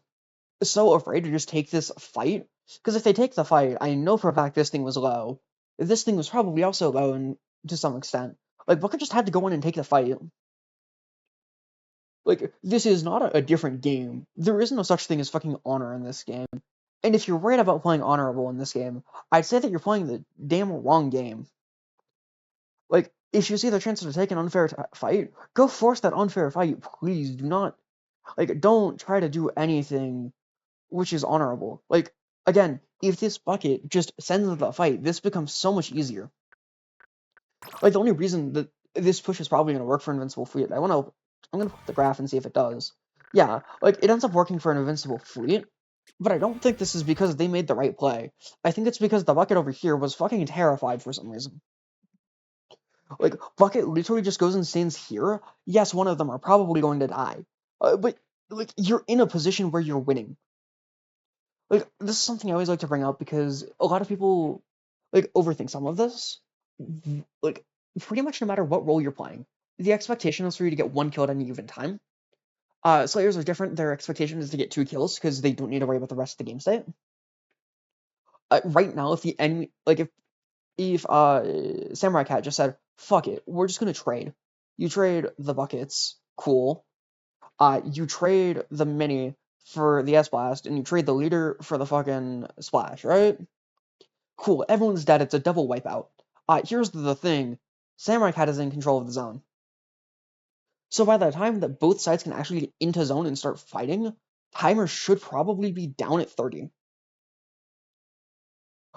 so afraid to just take this fight. Because if they take the fight, I know for a fact this thing was low. This thing was probably also low to some extent. Like Bucket just had to go in and take the fight. Like this is not a different game. There is no such thing as fucking honor in this game. And if you're worried about playing honorable in this game, I'd say that you're playing the damn wrong game. Like, if you see the chance to take an unfair fight, go force that unfair fight. Please do not, like, don't try to do anything which is honorable. Like, again, if this Bucket just sends the fight, this becomes so much easier. Like, the only reason that this push is probably going to work for Invincible Fleet, I'm going to put the graph and see if it does. Yeah, like, it ends up working for an Invincible Fleet, but I don't think this is because they made the right play. I think it's because the Bucket over here was fucking terrified for some reason. Like, Bucket literally just goes and stands here. Yes, one of them are probably going to die. But, like, you're in a position where you're winning. Like, this is something I always like to bring up because a lot of people, like, overthink some of this. Like, pretty much no matter what role you're playing, the expectation is for you to get 1 kill at any given time. Slayers are different. Their expectation is to get 2 kills because they don't need to worry about the rest of the game state. Right now, if the enemy, like, if Samurai Cat just said, fuck it, we're just gonna trade. You trade the Buckets, cool. You trade the Mini for the S-Blast, and you trade the Leader for the fucking Splash, right? Cool, everyone's dead, it's a double wipeout. Here's the thing, Samurai Cat is in control of the zone. So by the time that both sides can actually get into zone and start fighting, timer should probably be down at 30.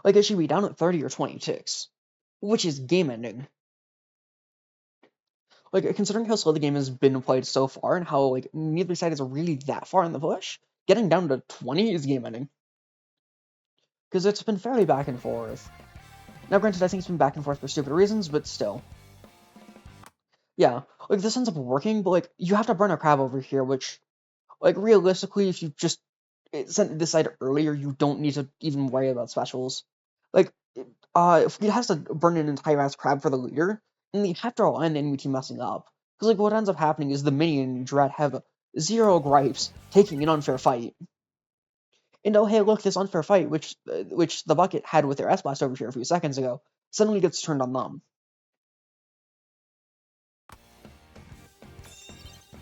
Like, it should be down at 30 or 20 ticks, which is game ending. Like, considering how slow the game has been played so far and how, like, neither side is really that far in the push, getting down to 20 is game ending. Because it's been fairly back and forth. Now, granted, I think it's been back and forth for stupid reasons, but still. Yeah, like, this ends up working, but, like, you have to burn a crab over here, which, like, realistically, if you just sent this side earlier, you don't need to even worry about specials. Like, if it has to burn an entire ass crab for the leader, and you have to rely on the enemy team messing up. Because, like, what ends up happening is the Mini and Dread have zero gripes taking an unfair fight. And oh, hey, look, this unfair fight, which the Bucket had with their S-Blast over here a few seconds ago, suddenly gets turned on them.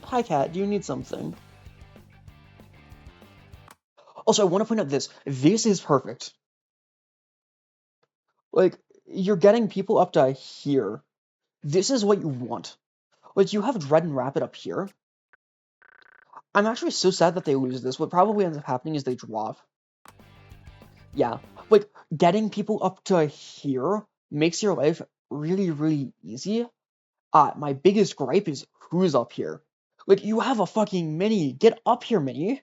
Hi, Cat, do you need something? Also, I want to point out this. This is perfect. Like, you're getting people up to here. This is what you want. Like, you have Dread and Rapid up here. I'm actually so sad that they lose this. What probably ends up happening is they drop. Yeah, like, getting people up to here makes your life really, really easy. My biggest gripe is who's up here. Like, you have a fucking Mini. Get up here, Mini.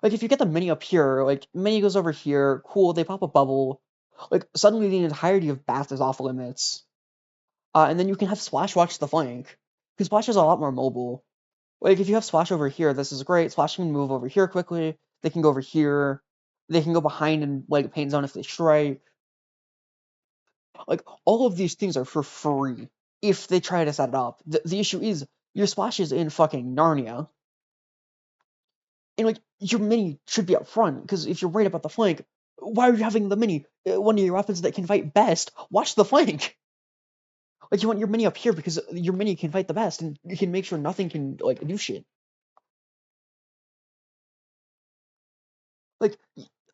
Like, if you get the Mini up here, like, Mini goes over here, cool, they pop a bubble. Like, suddenly the entirety of Bath is off limits. And then you can have Splash watch the flank. Because Splash is a lot more mobile. Like, if you have Splash over here, this is great. Splash can move over here quickly. They can go over here. They can go behind and, like, paint zone if they strike. Like, all of these things are for free if they try to set it up. The issue is, your Splash is in fucking Narnia. And like your mini should be up front, because if you're right about the flank, why are you having the mini? One of your weapons that can fight best. Watch the flank. Like you want your mini up here because your mini can fight the best, and you can make sure nothing can like do shit. Like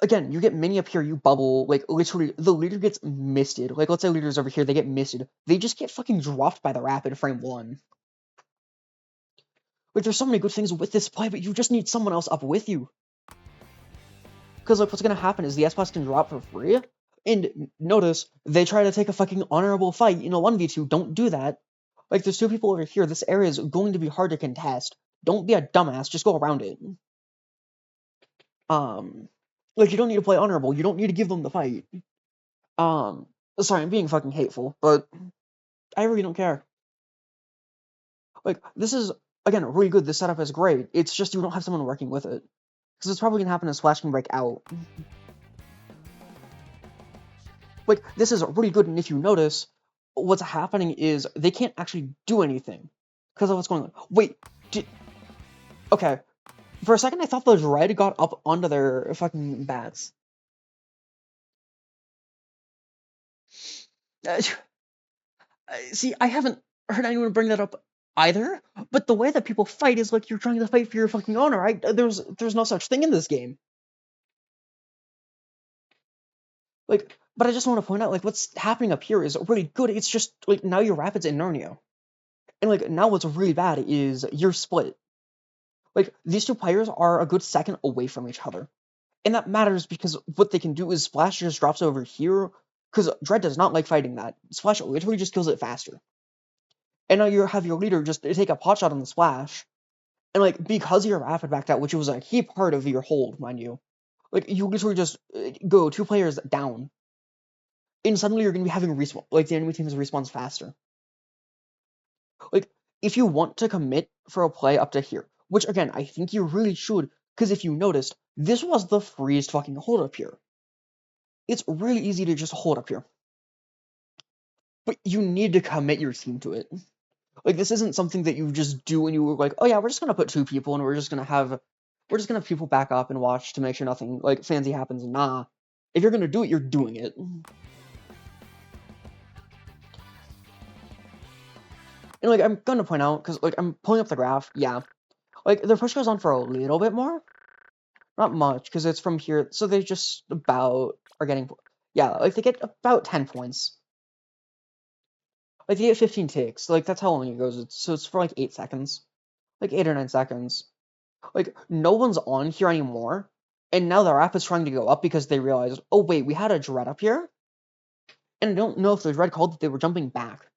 again, you get mini up here, you bubble. Like literally, the leader gets misted. Like let's say leaders over here, they get misted. They just get fucking dropped by the rapid frame one. Like there's so many good things with this play, but you just need someone else up with you. Because like what's gonna happen is the S-Boss can drop for free, and notice they try to take a fucking honorable fight in a 1v2. Don't do that. Like there's two people over here. This area is going to be hard to contest. Don't be a dumbass. Just go around it. Um, like you don't need to play honorable. You don't need to give them the fight. Um, sorry, I'm being fucking hateful, but I really don't care. Like this is again really good. This setup is great. It's just you don't have someone working with it, because it's probably gonna happen as Flash can break out. Like this is really good, and if you notice, what's happening is they can't actually do anything because of what's going on. Wait, okay. For a second, I thought the Dread got up onto their fucking bats. See, I haven't heard anyone bring that up either, but the way that people fight is like you're trying to fight for your fucking honor, right? There's no such thing in this game. Like, but I just want to point out, like, what's happening up here is really good. It's just, like, now your Rapids in Narnia. And, like, now what's really bad is you're split. Like, these two players are a good second away from each other. And that matters because what they can do is Splash just drops over here, because Dread does not like fighting that. Splash literally just kills it faster. And now you have your leader just take a pot shot on the Splash. And, like, because you're rapid backed out, which was a key part of your hold, mind you, like, you literally just go 2 players down. And suddenly you're going to be having respawn, like, the enemy team's respawns faster. Like, if you want to commit for a play up to here, which, again, I think you really should, because if you noticed, this was the freest fucking hold up here. It's really easy to just hold up here. But you need to commit your team to it. Like, this isn't something that you just do and you were like, oh yeah, we're just gonna put 2 people and we're just gonna have people back up and watch to make sure nothing, like, fancy happens. Nah. If you're gonna do it, you're doing it. And, like, I'm gonna point out, because, like, I'm pulling up the graph, yeah. Like, their push goes on for a little bit more. Not much, because it's from here, so they just about are getting, yeah, like, they get about 10 points. Like, they get 15 ticks, like, that's how long it goes, so it's for, like, 8 seconds. Like, 8 or 9 seconds. Like, no one's on here anymore, and now the Rapid's trying to go up because they realized, oh wait, we had a Dread up here? And I don't know if the Dread called that they were jumping back.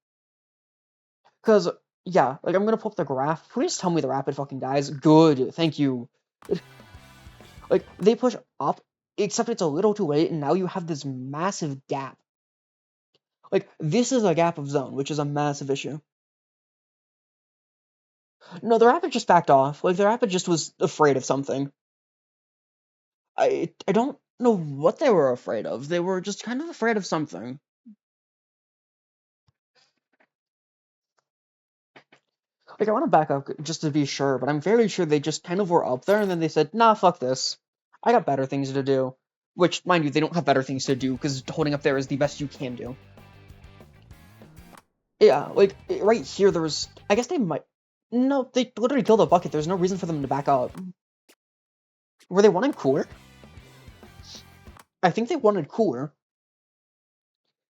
Because, yeah, like, I'm gonna pull up the graph. Please tell me the Rapid fucking dies. Good, thank you. Like, they push up, except it's a little too late, and now you have this massive gap. Like, this is a gap of zone, which is a massive issue. No, the Rapid just backed off. Like, the Rapid just was afraid of something. I don't know what they were afraid of. They were just kind of afraid of something. Like, I want to back up just to be sure, but I'm very sure they just kind of were up there, and then they said, nah, fuck this. I got better things to do. Which, mind you, they don't have better things to do, because holding up there is the best you can do. Yeah, like, right here, there was... I guess they might... No, they literally killed a bucket. There's no reason for them to back up. Were they wanting cooler? I think they wanted cooler.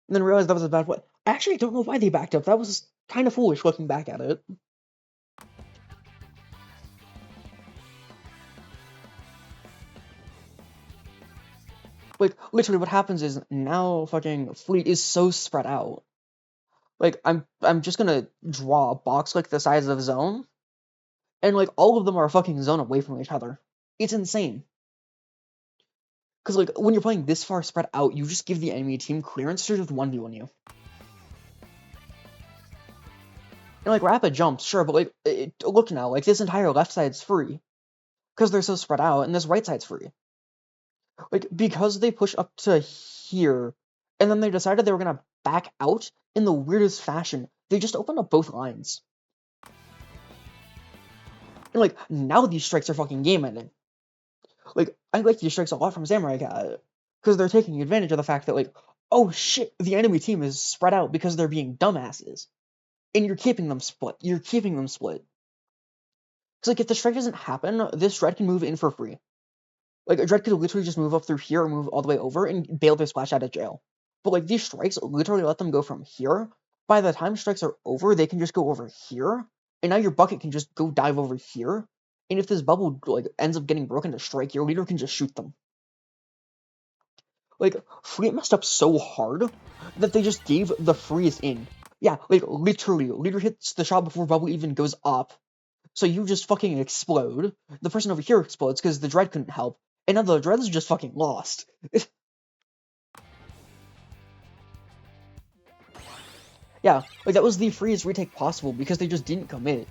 And then realized that was a bad play. I actually don't know why they backed up. That was kind of foolish looking back at it. Like, literally what happens is now fucking Fleet is so spread out. Like, I'm just gonna draw a box like the size of Zone, and like all of them are a fucking zone away from each other. It's insane. Because like when you're playing this far spread out, you just give the enemy team clearance to just 1v1 you. And like rapid jumps, sure, but like look now, like this entire left side's free. Because they're so spread out, and this right side's free. Like, because they push up to here, and then they decided they were gonna back out in the weirdest fashion, they just opened up both lines. And like, now these strikes are fucking game ending. Like, I like these strikes a lot from Samurai Cat, because they're taking advantage of the fact that, like, oh shit, the enemy team is spread out because they're being dumbasses. And you're keeping them split. You're keeping them split. Because, like, if the strike doesn't happen, this Dread can move in for free. Like, a Dread could literally just move up through here or move all the way over and bail their splash out of jail. But, like, these strikes literally let them go from here. By the time strikes are over, they can just go over here. And now your bucket can just go dive over here. And if this bubble, like, ends up getting broken to strike, your leader can just shoot them. Like, Fleet messed up so hard that they just gave the freeze in. Yeah, like, literally, leader hits the shot before bubble even goes up. So you just fucking explode. The person over here explodes because the Dread couldn't help. And now the Dread is just fucking lost. Yeah, like, that was the freest retake possible because they just didn't commit.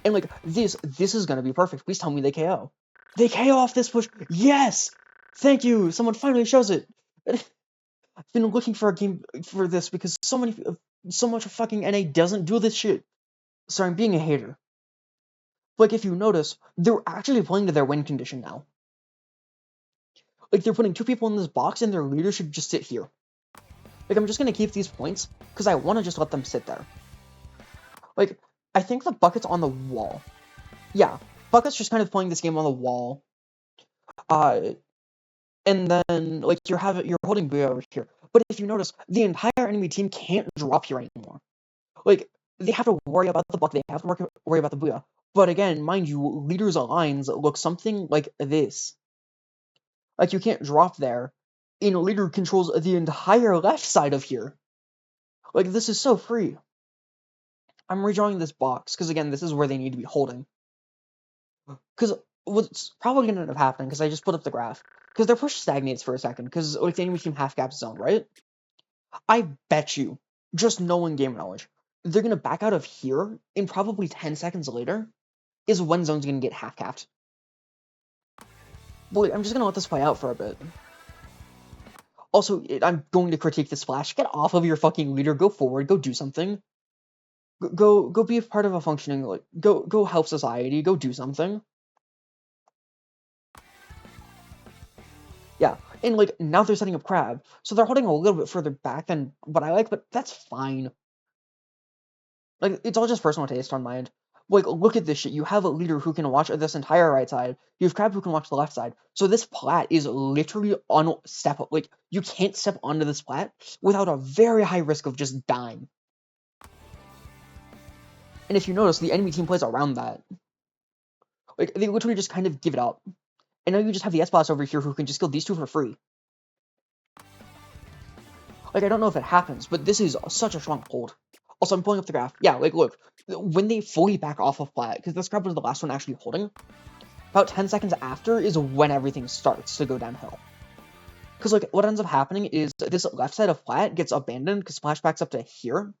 And, like, this is gonna be perfect. Please tell me they KO. They KO off this push. Yes! Thank you! Someone finally shows it! I've been looking for a game for this because so much of fucking NA doesn't do this shit. Sorry, I'm being a hater. Like, if you notice, they're actually playing to their win condition now. Like, they're putting 2 people in this box and their leader should just sit here. Like, I'm just gonna keep these points because I want to just let them sit there. Like, I think the bucket's on the wall. Yeah, bucket's just kind of playing this game on the wall. And then, like, you're holding Booyah over here. But if you notice, the entire enemy team can't drop here anymore. Like, they have to worry about the bucket, they have to worry about the Booyah. But again, mind you, leaders' lines look something like this. Like, you can't drop there. And leader controls the entire left side of here. Like, this is so free. I'm redrawing this box, because again, this is where they need to be holding. Because what's probably going to end up happening, because I just put up the graph, because their push stagnates for a second, because like the enemy team half gaps zone, right? I bet you, just knowing game knowledge, they're going to back out of here, and probably 10 seconds later is when zone's going to get half capped. But I'm just going to let this play out for a bit. Also, I'm going to critique the splash. Get off of your fucking leader. Go forward. Go do something. Go be a part of a functioning, like, go help society. Go do something. Yeah, and like, now they're setting up Crab. So they're holding a little bit further back than what I like, but that's fine. Like, it's all just personal taste on my end. Like, look at this shit. You have a leader who can watch this entire right side. You have Crab who can watch the left side. So this plat is literally on step. Like, you can't step onto this plat without a very high risk of just dying. And if you notice, the enemy team plays around that. Like, they literally just kind of give it up. And now you just have the S-Boss over here who can just kill these 2 for free. Like, I don't know if it happens, but this is such a strong hold. Also, I'm pulling up the graph. Yeah, like, look. When they fully back off of plat, because this crab was the last one actually holding, about 10 seconds after is when everything starts to go downhill. Because, like, what ends up happening is this left side of plat gets abandoned because splash backs up to here.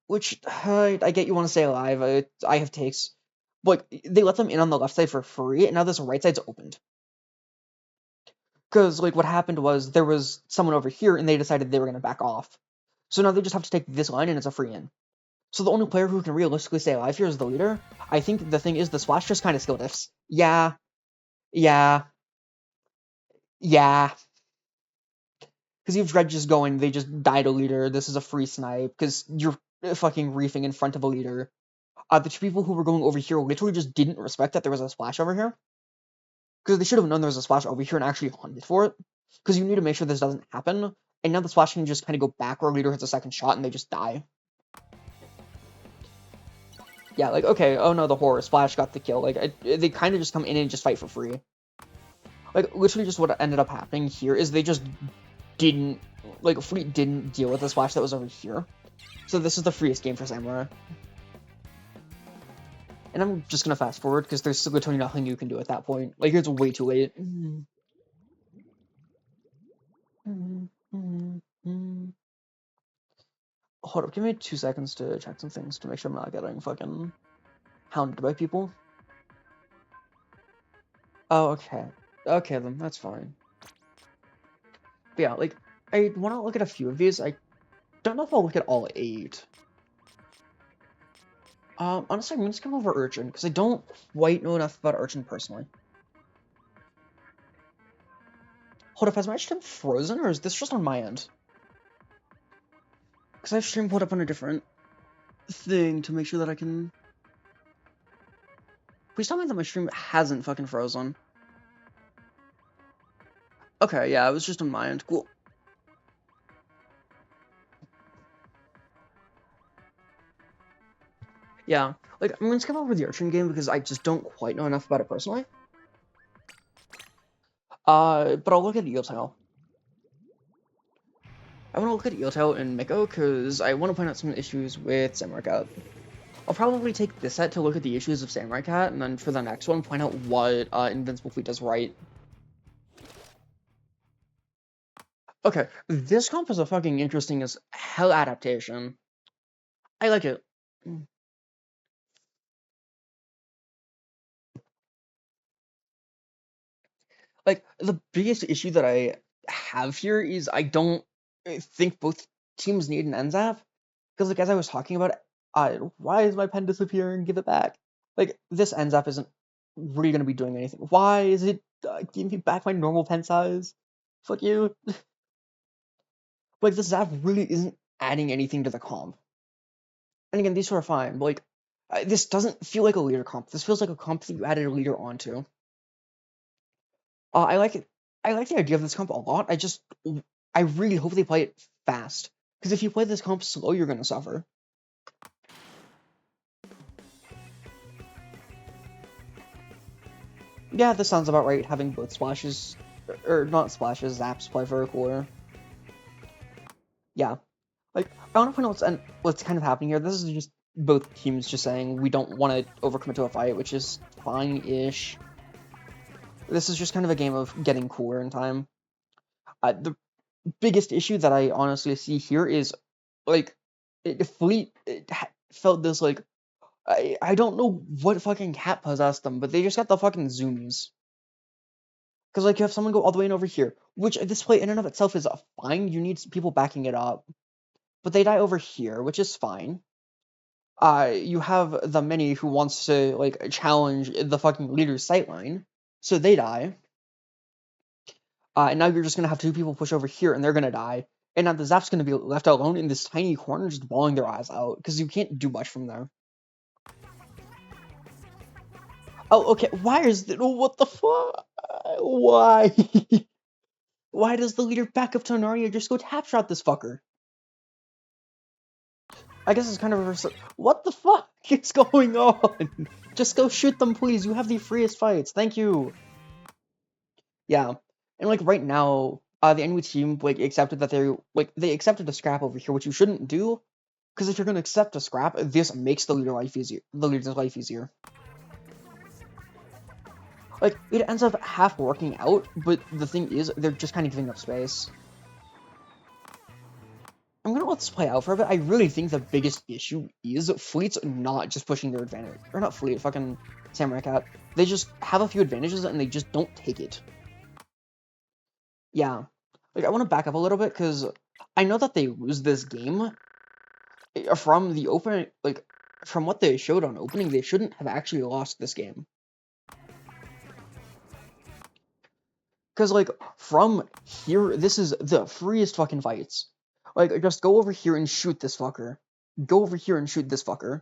Which, I get you want to stay alive. I have takes. But, like, they let them in on the left side for free, and now this right side's opened. Because, like, what happened was there was someone over here, and they decided they were going to back off. So now they just have to take this line, and it's a free in. So the only player who can realistically stay alive here is the leader. I think the thing is the splash just kind of skill diffs. Yeah. Because you have Dread just going, they just died a leader. This is a free snipe, because you're fucking reefing in front of a leader. The 2 people who were going over here literally just didn't respect that there was a splash over here. Because they should have known there was a splash over here and actually hunted for it. Because you need to make sure this doesn't happen. And now the splash can just kind of go back where leader hits a second shot and they just die. Yeah, like, okay, oh no, the horror, splash got the kill. Like, they kind of just come in and just fight for free. Like, literally just what ended up happening here is they just didn't, like, Fleet didn't deal with the splash that was over here. So this is the freest game for Samurai. And I'm just gonna fast forward, because there's literally nothing you can do at that point. Like, it's way too late. Hold up, give me 2 seconds to check some things to make sure I'm not getting fucking hounded by people. Oh, okay. Okay, then, that's fine. But yeah, like, I want to look at a few of these. I don't know if I'll look at all 8. Honestly, I'm just going over Urchin, because I don't quite know enough about Urchin personally. Hold up, has my stream frozen, or is this just on my end? Because I have stream pulled up on a different thing to make sure that I can... Please tell me that my stream hasn't fucking frozen. Okay, yeah, it was just on my end. Cool. Yeah, like, I'm gonna skip over the Archon game because I just don't quite know enough about it personally. But I'll look at Eeltail. I want to look at Eeltail and Miko because I want to point out some issues with Samurai Cat. I'll probably take this set to look at the issues of Samurai Cat, and then for the next one, point out what Invincible Fleet does right. Okay, this comp is a fucking interesting as hell adaptation. I like it. Like, the biggest issue that I have here is I don't think both teams need an NZAP. Because, like, as I was talking about, why is my pen disappearing? Give it back. Like, this NZAP isn't really going to be doing anything. Why is it giving me back my normal pen size? Fuck you. Like, this zap really isn't adding anything to the comp. And again, these are fine, but, like, this doesn't feel like a leader comp. This feels like a comp that you added a leader onto. I like it. I like the idea of this comp a lot. I really hope they play it fast. Because if you play this comp slow, you're gonna suffer. Yeah, this sounds about right, having both splashes, or not splashes, zaps play for a cooler. Yeah. Like, I want to point out what's kind of happening here. This is just both teams just saying we don't want to overcommit to a fight, which is fine-ish. This is just kind of a game of getting cooler in time. The biggest issue that I honestly see here is, like, Fleet felt this, like, I don't know what fucking cat possessed them, but they just got the fucking zoomies. Because, like, you have someone go all the way in over here, which this play in and of itself is fine. You need people backing it up. But they die over here, which is fine. You have the mini who wants to, like, challenge the fucking leader's sightline, so they die. And now you're just gonna have two people push over here, and they're gonna die. And now the Zap's gonna be left alone in this tiny corner, just bawling their eyes out, because you can't do much from there. Oh, okay, why is that? What the fuck? Why? Why does the leader back up to Narnia just go tap shot this fucker? I guess it's kind of reverse. What the fuck is going on? Just go shoot them, please. You have the freest fights. Thank you. Yeah, and like right now, the enemy team like accepted that they accepted a scrap over here, which you shouldn't do, because if you're gonna accept a scrap, this makes the leader life easier. The leader's life easier. Like it ends up half working out, but the thing is, they're just kind of giving up space. I'm gonna let this play out for a bit. I really think the biggest issue is Fleet's not just pushing their advantage, or not Fleet, fucking Samurai Cat. They just have a few advantages and they just don't take it. Yeah, like I want to back up a little bit because I know that they lose this game from the open. Like from what they showed on opening, they shouldn't have actually lost this game. Because like from here, this is the freest fucking fights. Like just go over here and shoot this fucker. Go over here and shoot this fucker,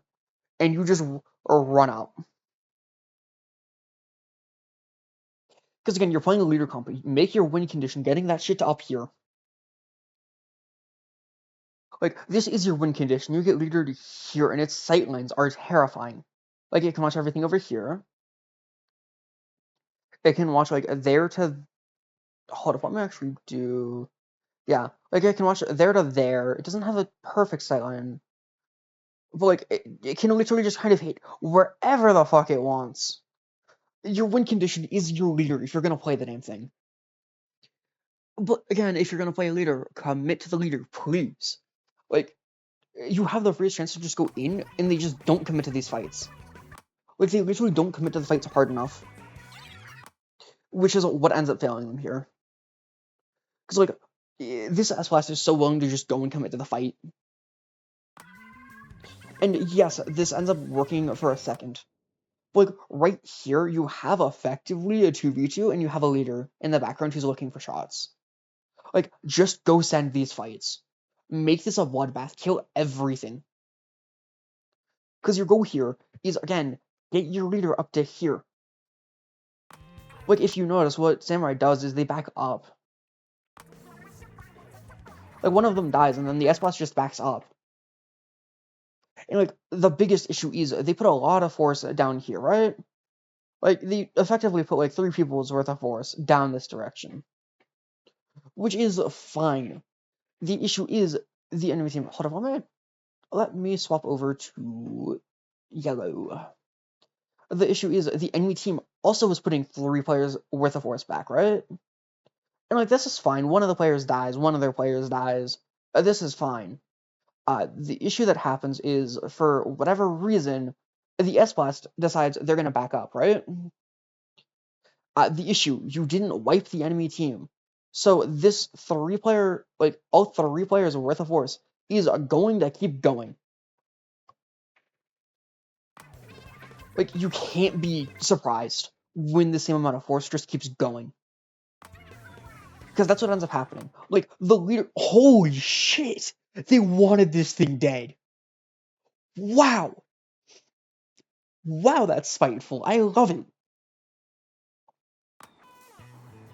and you just run out. Because again, you're playing a leader comp. Make your win condition getting that shit to up here. Like, this is your win condition. You get leader to here, and its sightlines are terrifying. Like, it can watch everything over here. It can watch, like, there to... Hold up, let me actually do... Yeah, like, it can watch there to there. It doesn't have a perfect sightline. But, like, it can literally just kind of hit wherever the fuck it wants. Your win condition is your leader if you're gonna play the damn thing. But, again, if you're gonna play a leader, commit to the leader, please. Like, you have the freest chance to just go in, and they just don't commit to these fights. Like, they literally don't commit to the fights hard enough. Which is what ends up failing them here. Because, like, this SWS is so willing to just go and commit to the fight. And yes, this ends up working for a second. Like, right here, you have effectively a 2v2, and you have a leader in the background who's looking for shots. Like, just go send these fights. Make this a bloodbath. Kill everything. Because your goal here is, again, get your leader up to here. Like, if you notice, what Samurai does is they back up. Like, one of them dies, and then the S-Blast just backs up. And, like, the biggest issue is they put a lot of force down here, right? Like, they effectively put, like, 3 people's worth of force down this direction. Which is fine. The issue is the enemy team. Hold on one minute. Let me swap over to yellow. The issue is the enemy team also was putting 3 players worth of force back, right? And, like, this is fine. One of the players dies. One of their players dies. This is fine. The issue that happens is, for whatever reason, the S-Blast decides they're going to back up, right? The issue, you didn't wipe the enemy team. So this 3-player, like, all 3 players worth of force is going to keep going. Like, you can't be surprised when the same amount of force just keeps going. Because that's what ends up happening. Like, the leader, holy shit! They wanted this thing dead. Wow! Wow, that's spiteful. I love it.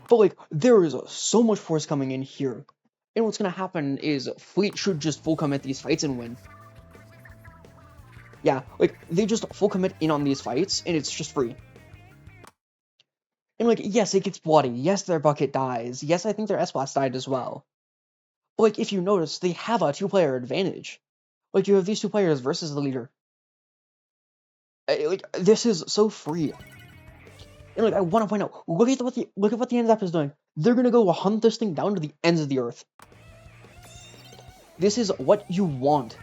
But, like, there is so much force coming in here. And what's gonna happen is Fleet should just full commit these fights and win. Yeah, like, they just full commit in on these fights, and it's just free. And, like, yes, it gets bloody. Yes, their bucket dies. Yes, I think their S-Blast died as well. But, like, if you notice, they have a 2-player advantage. Like, you have these 2 players versus the leader. Like, this is so free. And, like, I want to point out, look at what the NZAP is doing. They're gonna go hunt this thing down to the ends of the earth. This is what you want.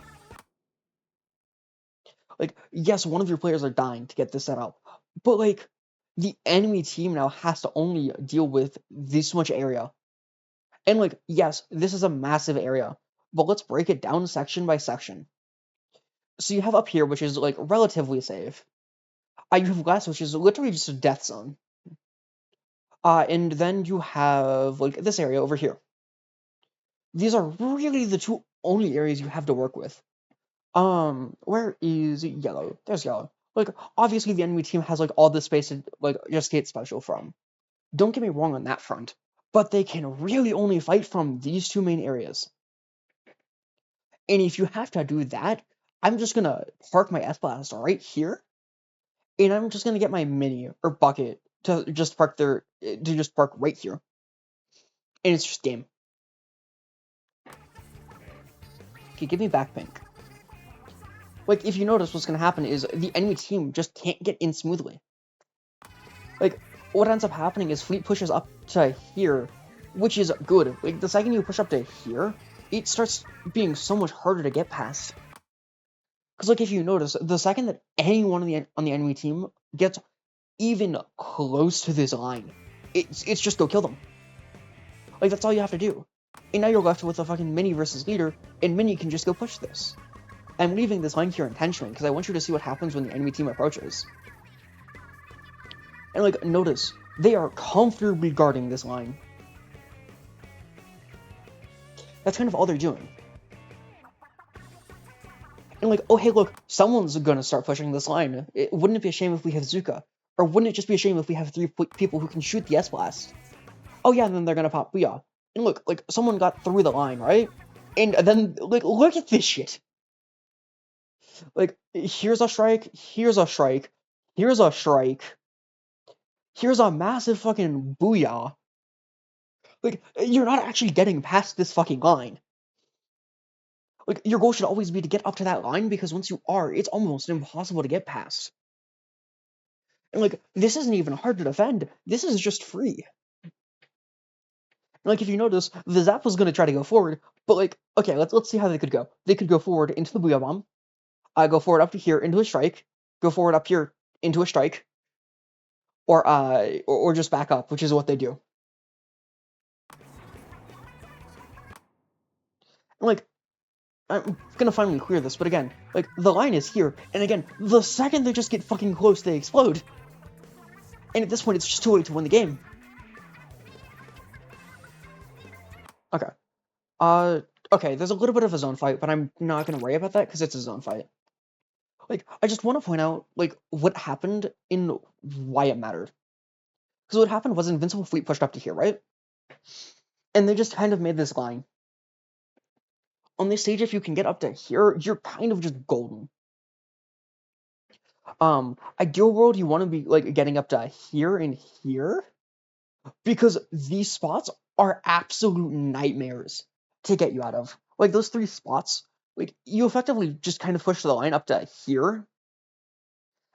Like, yes, one of your players are dying to get this set up, but, like, the enemy team now has to only deal with this much area. And, like, yes, this is a massive area, but let's break it down section by section. So you have up here, which is, like, relatively safe. You have west, which is literally just a death zone. And then you have, like, this area over here. These are really the 2 only areas you have to work with. Where is yellow? There's yellow. Like, obviously the enemy team has, like, all this space to, like, just get special from. Don't get me wrong on that front, but they can really only fight from these 2 main areas. And if you have to do that, I'm just gonna park my S-Blast right here, and I'm just gonna get my mini or bucket to just park right here. And it's just game. Okay, give me back pink. Like, if you notice, what's gonna happen is the enemy team just can't get in smoothly. Like, what ends up happening is Fleet pushes up to here, which is good. Like, the second you push up to here, it starts being so much harder to get past. Because, like, if you notice, the second that anyone on the enemy team gets even close to this line, it's just go kill them. Like, that's all you have to do. And now you're left with a fucking mini versus leader, and mini can just go push this. I'm leaving this line here intentionally, because I want you to see what happens when the enemy team approaches. And, like, notice, they are comfortably guarding this line. That's kind of all they're doing. And, like, oh, hey, look, someone's gonna start pushing this line. Wouldn't it be a shame if we have Zuka? Or wouldn't it just be a shame if we have 3 people who can shoot the S-Blast? Oh, yeah, and then they're gonna pop Booyah. And look, like, someone got through the line, right? And then, like, look at this shit. Like, here's a strike, here's a strike, here's a strike, here's a massive fucking Booyah. Like, you're not actually getting past this fucking line. Like, your goal should always be to get up to that line, because once you are, it's almost impossible to get past. And, like, this isn't even hard to defend. This is just free. Like, if you notice, the Zap was going to try to go forward, but, like, okay, let's see how they could go. They could go forward into the Booyah Bomb, go forward up to here into a strike, go forward up here into a strike, or just back up, which is what they do. And, like, I'm gonna finally clear this, but again, like, the line is here, and again, the second they just get fucking close, they explode. And at this point, it's just too late to win the game. Okay. Okay, there's a little bit of a zone fight, but I'm not gonna worry about that, because it's a zone fight. Like, I just want to point out, like, what happened and why it mattered. Because what happened was Invincible Fleet pushed up to here, right? And they just kind of made this line. On this stage, if you can get up to here, you're kind of just golden. Ideal world, you want to be, like, getting up to here and here, because these spots are absolute nightmares to get you out of. Like, those 3 spots, like, you effectively just kind of push the line up to here.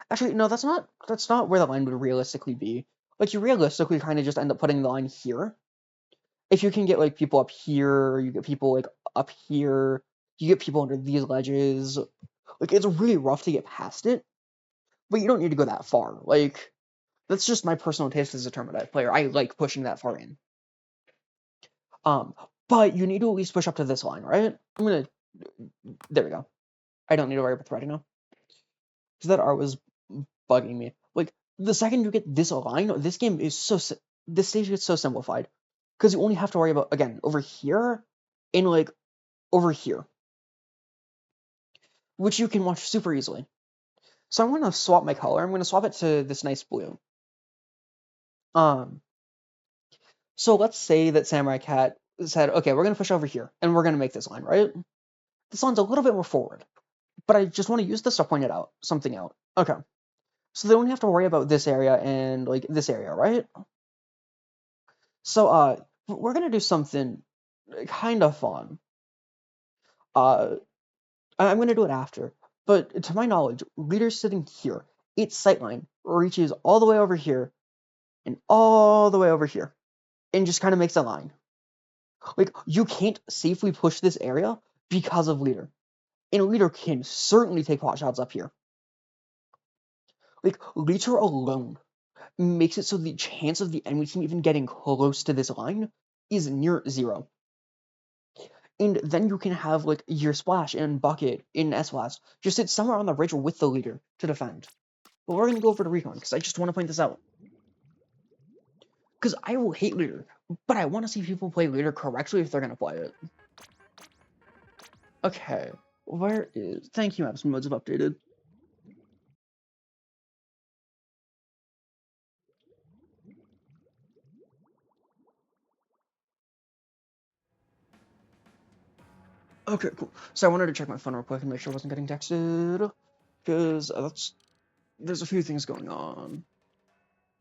Actually, no, that's not where the line would realistically be. Like, you realistically kind of just end up putting the line here. If you can get, like, people up here, you get people, like, up here, you get people under these ledges. Like, it's really rough to get past it, but you don't need to go that far. Like, that's just my personal taste as a Termite player. I like pushing that far in. But you need to at least push up to this line, right? There we go. I don't need to worry about threading now. Because that art was bugging me. Like, the second you get this line, this stage gets so simplified. Because you only have to worry about, again, over here, and, like, over here. Which you can watch super easily. So I'm going to swap my color. I'm going to swap it to this nice blue. So let's say that Samurai Cat said, okay, we're going to push over here, and we're going to make this line, right? This line's a little bit more forward. But I just want to use this to point it out, something out. Okay. So they don't have to worry about this area and, like, this area, right? So, we're going to do something kind of fun. I'm going to do it after. But to my knowledge, leader's sitting here. Its sightline reaches all the way over here and all the way over here. And just kind of makes a line. Like, you can't safely push this area because of leader. And leader can certainly take pot shots up here. Like, leader alone makes it so the chance of the enemy team even getting close to this line is near 0. And then you can have, like, your Splash and Bucket in SWS just sit somewhere on the ridge with the leader to defend. But we're going to go over to Recon, because I just want to point this out. Because I will hate leader, but I want to see people play leader correctly if they're going to play it. Okay, where is... Thank you, maps and modes have updated. Okay, cool. So I wanted to check my phone real quick and make sure I wasn't getting texted, because there's a few things going on.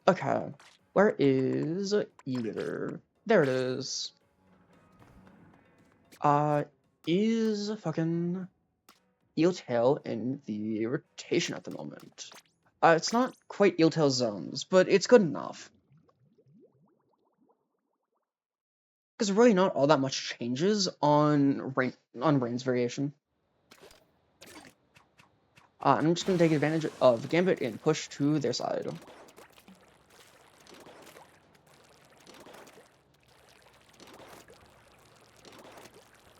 Okay, where is E-Leader? There it is. Is fucking Eeltail in the rotation at the moment? It's not quite Eeltail zones, but it's good enough. Because really not all that much changes on Rain's variation. I'm just going to take advantage of Gambit and push to their side.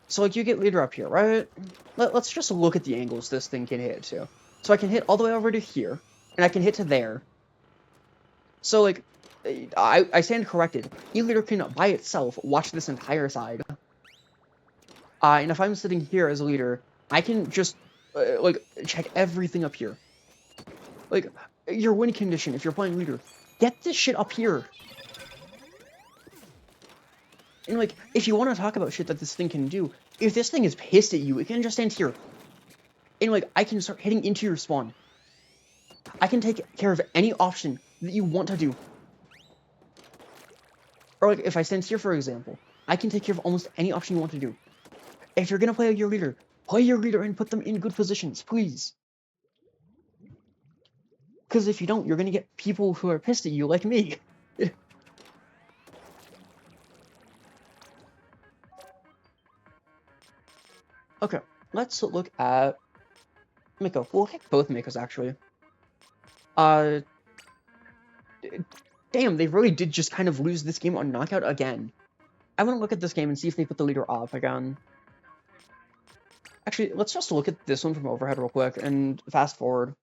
So, like, you get leader up here, right? Let's just look at the angles this thing can hit to. So I can hit all the way over to here, and I can hit to there. So, like, I stand corrected. E-leader can, by itself, watch this entire side. And if I'm sitting here as a leader, I can just, like, check everything up here. Like, your win condition, if you're playing leader, get this shit up here. And, like, if you want to talk about shit that this thing can do, if this thing is pissed at you, it can just stand here. And, like, I can start hitting into your spawn. I can take care of any option that you want to do. Or, like, if I stand here, for example, I can take care of almost any option you want to do. If you're gonna play your leader and put them in good positions, please. Because if you don't, you're gonna get people who are pissed at you, like me. Okay, let's look at Miko. We'll hit both Mikos, actually. Damn, they really did just kind of lose this game on knockout again. I want to look at this game and see if they put the leader off again. Actually, let's just look at this one from overhead real quick and fast forward.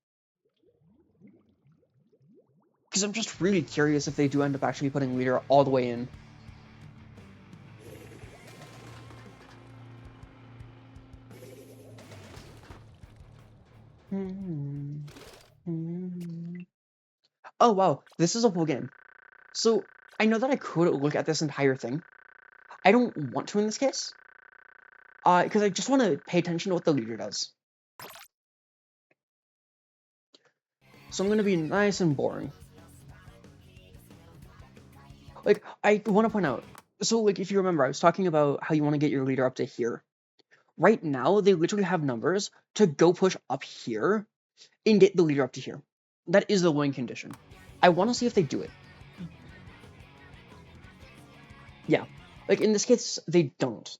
Because I'm just really curious if they do end up actually putting leader all the way in. Oh wow, this is a full game. So I know that I could look at this entire thing. I don't want to in this case. Because I just want to pay attention to what the leader does. So I'm going to be nice and boring. Like, I want to point out, so like if you remember, I was talking about how you want to get your leader up to here. Right now, they literally have numbers to go push up here and get the leader up to here. That is the win condition. I want to see if they do it. Yeah. Like, in this case, they don't.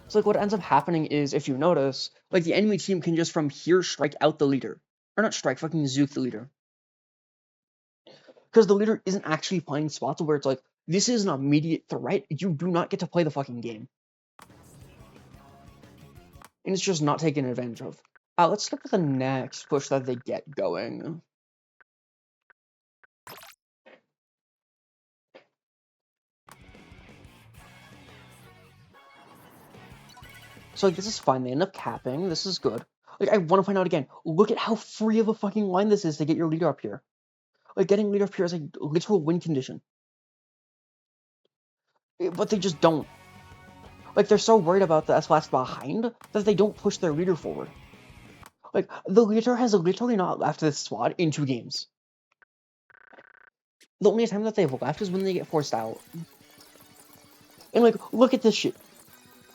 So, like, what ends up happening is, if you notice, like, the enemy team can just from here strike out the leader. Or not strike, fucking Zook the leader. Because the leader isn't actually playing spots where it's like, this is an immediate threat, you do not get to play the fucking game. And it's just not taken advantage of. Let's skip to the next push that they get going. So, like, this is fine. They end up capping. This is good. Like, I want to point out again, look at how free of a fucking line this is to get your leader up here. Like, getting leader up here is a literal win condition. But they just don't. Like, they're so worried about the SWS behind that they don't push their leader forward. Like, the leader has literally not left this squad in 2 games. The only time that they've left is when they get forced out. And, like, look at this shit.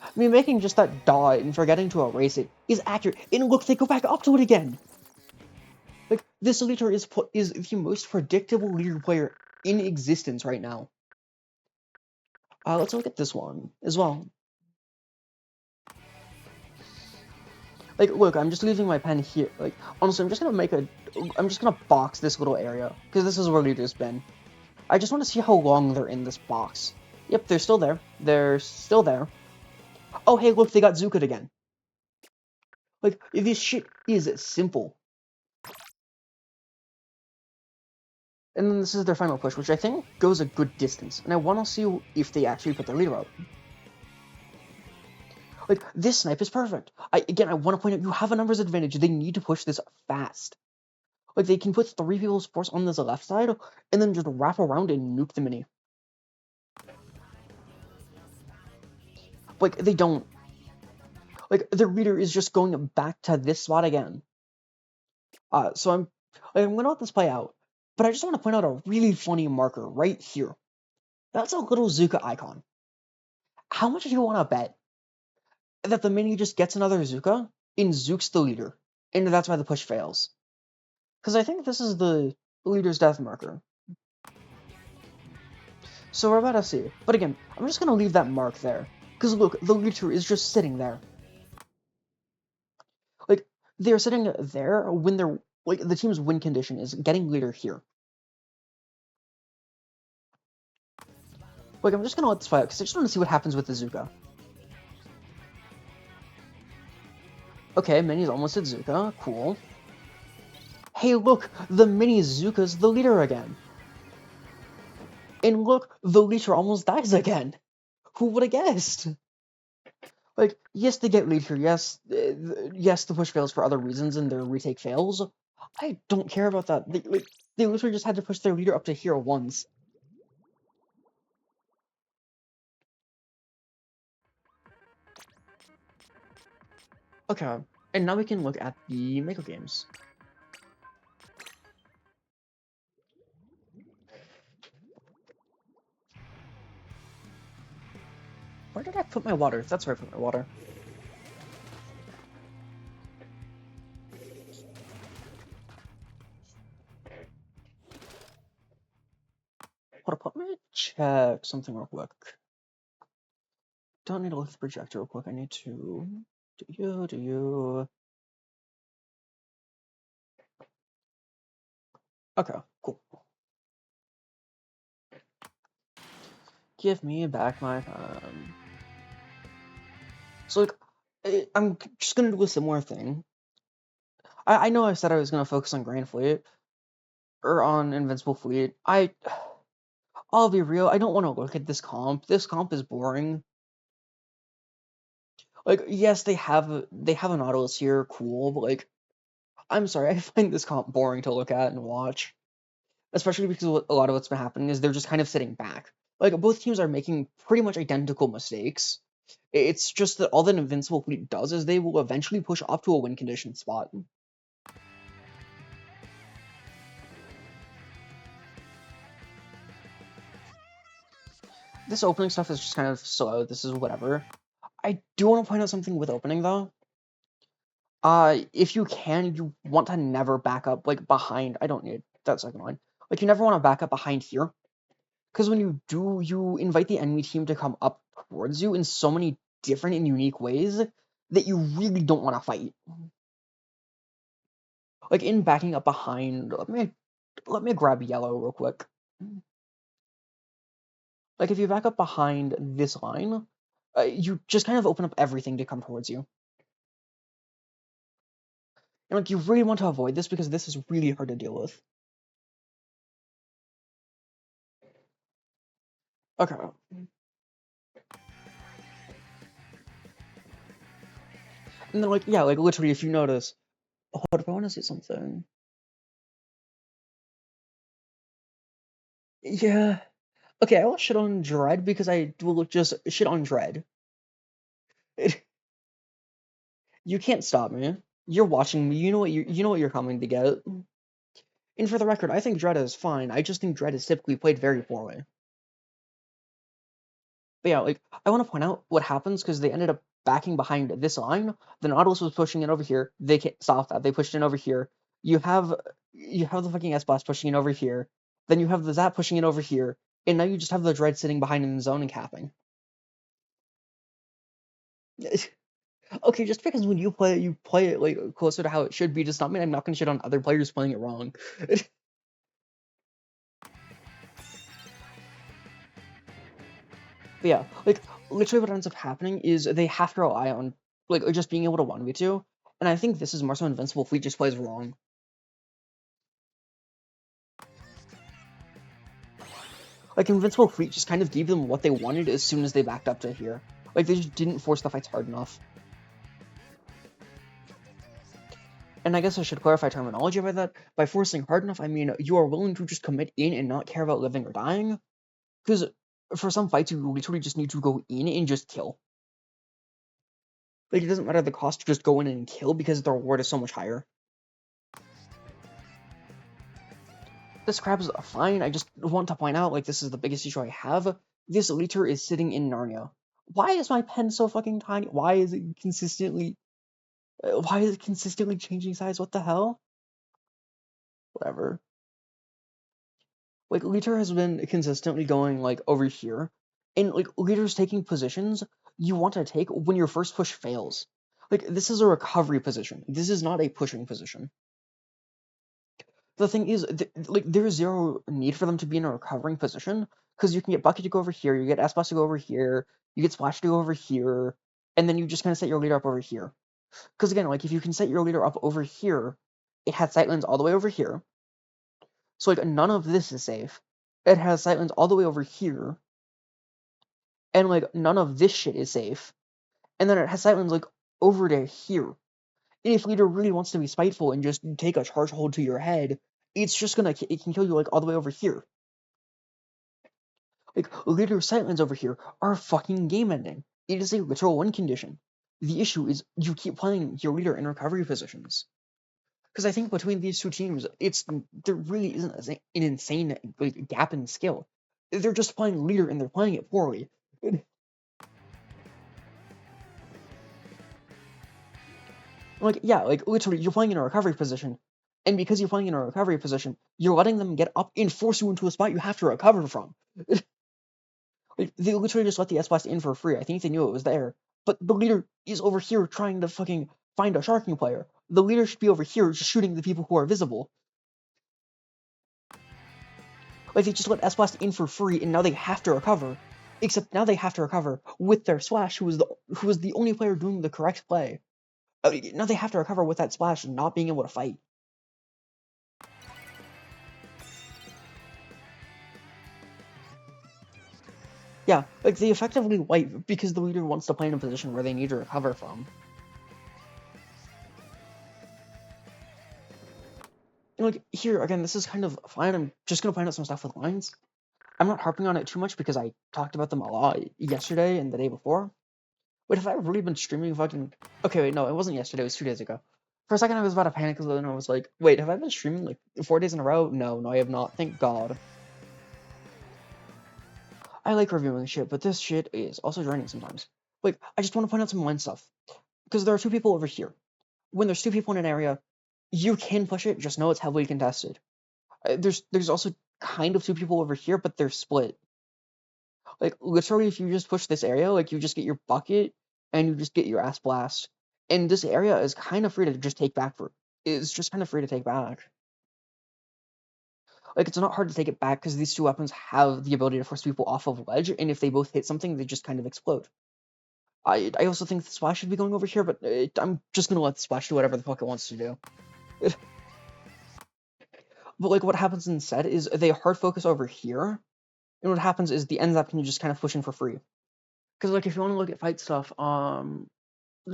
I mean, making just that dot and forgetting to erase it is accurate. And look, they go back up to it again. Like, this leader is the most predictable leader player in existence right now. Let's look at this one as well. Like, look, I'm just leaving my pen here. Like, honestly, I'm just gonna box this little area, because this is where leader's been. I just want to see how long they're in this box. Yep, they're still there. They're still there. Oh, hey, look, they got Zuka again. Like, this shit is simple. And then this is their final push, which I think goes a good distance. And I want to see if they actually put their leader out. Like, this snipe is perfect. I want to point out, you have a numbers advantage. They need to push this fast. Like, they can put 3 people's force on this left side, and then just wrap around and nuke the mini. Like, they don't. Like, their leader is just going back to this spot again. So I'm gonna let this play out. But I just want to point out a really funny marker right here. That's a little Zuka icon. How much do you want to bet that the mini just gets another Zuka and Zooks the leader, and that's why the push fails? Because I think this is the leader's death marker. So we're about to see. But again, I'm just gonna leave that mark there. Because look, the leader is just sitting there. Like, they're sitting there when they're, like, the team's win condition is getting leader here. Like, I'm just gonna let this play out, because I just want to see what happens with the Zuka. Okay, Mini's almost at Zuka. Cool. Hey, look! The Mini Zuka's the leader again! And look, the leader almost dies again! Who would have guessed? Like, yes, they get leader, yes, yes, the push fails for other reasons and their retake fails. I don't care about that. They literally just had to push their leader up to here once. Okay, and now we can look at the Mako games. Where did I put my water? That's where I put my water. Hold up, let me check something real quick. Don't need to look at the projector real quick. I need to... Do you... Okay, cool. Give me back my phone. So like, I'm just gonna do a similar thing. I know I said I was gonna focus on Grand Fleet or on Invincible Fleet. I'll be real. I don't want to look at this comp. This comp is boring. Like, yes, they have a Nautilus here, cool, but like, I'm sorry, I find this comp boring to look at and watch. Especially because a lot of what's been happening is they're just kind of sitting back. Like, both teams are making pretty much identical mistakes. It's just that all that Invincible Fleet does is they will eventually push up to a win condition spot. This opening stuff is just kind of slow. This is whatever. I do want to point out something with opening though. If you can, you want to never back up like behind. I don't need that second line. Like you never want to back up behind here, because when you do, you invite the enemy team to come up towards you in so many different and unique ways that you really don't want to fight. Like in backing up behind, let me grab yellow real quick. Like if you back up behind this line, you just kind of open up everything to come towards you. And like you really want to avoid this because this is really hard to deal with. Okay. And then like yeah, like literally if you notice, hold up, I want to say something. Yeah. Okay, I will shit on Dread because I will just shit on Dread. You can't stop me. You're watching me. You know what you're coming to get. And for the record, I think Dread is fine. I just think Dread is typically played very poorly. But yeah, like I want to point out what happens because they ended up backing behind this line. The Nautilus was pushing in over here. They can't stop that. They pushed in over here. You have the fucking S Blast pushing in over here. Then you have the Zap pushing in over here. And now you just have the Dread sitting behind in the zone and capping. Okay, just because when you play it like closer to how it should be does not mean I'm not gonna shit on other players playing it wrong. But yeah, like literally what ends up happening is they have to rely on like just being able to 1v2, and I think this is more so Invincible Fleet just plays wrong. Like Invincible Fleet just kind of gave them what they wanted as soon as they backed up to here. Like they just didn't force the fights hard enough. And I guess I should clarify terminology by that. By forcing hard enough, I mean you are willing to just commit in and not care about living or dying. Because for some fights, you literally just need to go in and just kill. Like, it doesn't matter the cost to just go in and kill because the reward is so much higher. This crab is fine. I just want to point out, like, this is the biggest issue I have. This liter is sitting in Narnia. Why is my pen so fucking tiny? Why is it consistently changing size? What the hell? Whatever. Like, liter has been consistently going, like, over here. And, like, liter's taking positions you want to take when your first push fails. Like, this is a recovery position. This is not a pushing position. The thing is, like, there's zero need for them to be in a recovering position, because you can get Bucket to go over here, you get S-Boss to go over here, you get Splash to go over here, and then you just kind of set your leader up over here. Because again, like, if you can set your leader up over here, it has sightlines all the way over here. So, like, none of this is safe. It has sightlines all the way over here, and, like, none of this shit is safe. And then it has sightlines, like, over to here. And if leader really wants to be spiteful and just take a charge hold to your head, it's just gonna, it can kill you, like, all the way over here. Like, leader sightlines over here are fucking game ending. It is a literal win condition. The issue is you keep playing your leader in recovery positions. Because I think between these two teams, there really isn't an insane like, gap in skill. They're just playing leader and they're playing it poorly. Like, yeah, like literally, you're playing in a recovery position, and because you're playing in a recovery position, you're letting them get up and force you into a spot you have to recover from. Like, they literally just let the S-Blast in for free. I think they knew it was there. But the leader is over here trying to fucking find a sharking player. The leader should be over here just shooting the people who are visible. Like, they just let S-Blast in for free, and now they have to recover. Except now they have to recover with their splash, who was the only player doing the correct play. Now they have to recover with that splash and not being able to fight. Yeah, like they effectively wipe because the leader wants to play in a position where they need to recover from. And like here again, this is kind of fine. I'm just gonna point out some stuff with lines. I'm not harping on it too much because I talked about them a lot yesterday and the day before. Wait, have I really been streaming fucking? Okay, wait, no, it wasn't yesterday. It was 2 days ago. For a second, I was about to panic because then I was like, wait, have I been streaming like 4 days in a row? No, I have not. Thank God. I like reviewing shit, but this shit is also draining sometimes. Like, I just want to point out some line stuff because there are two people over here. When there's two people in an area, you can push it. Just know it's heavily contested. There's also kind of two people over here, but they're split. Like literally, if you just push this area, like you just get your bucket and you just get your ass blast. And this area is kind of free to just take back for. It's just kind of free to take back. Like it's not hard to take it back because these two weapons have the ability to force people off of ledge, and if they both hit something, they just kind of explode. I also think the splash should be going over here, but I'm just gonna let the splash do whatever the fuck it wants to do. But like what happens instead is they hard focus over here, and what happens is the ends up can just kind of pushing for free. Because like if you want to look at fight stuff, I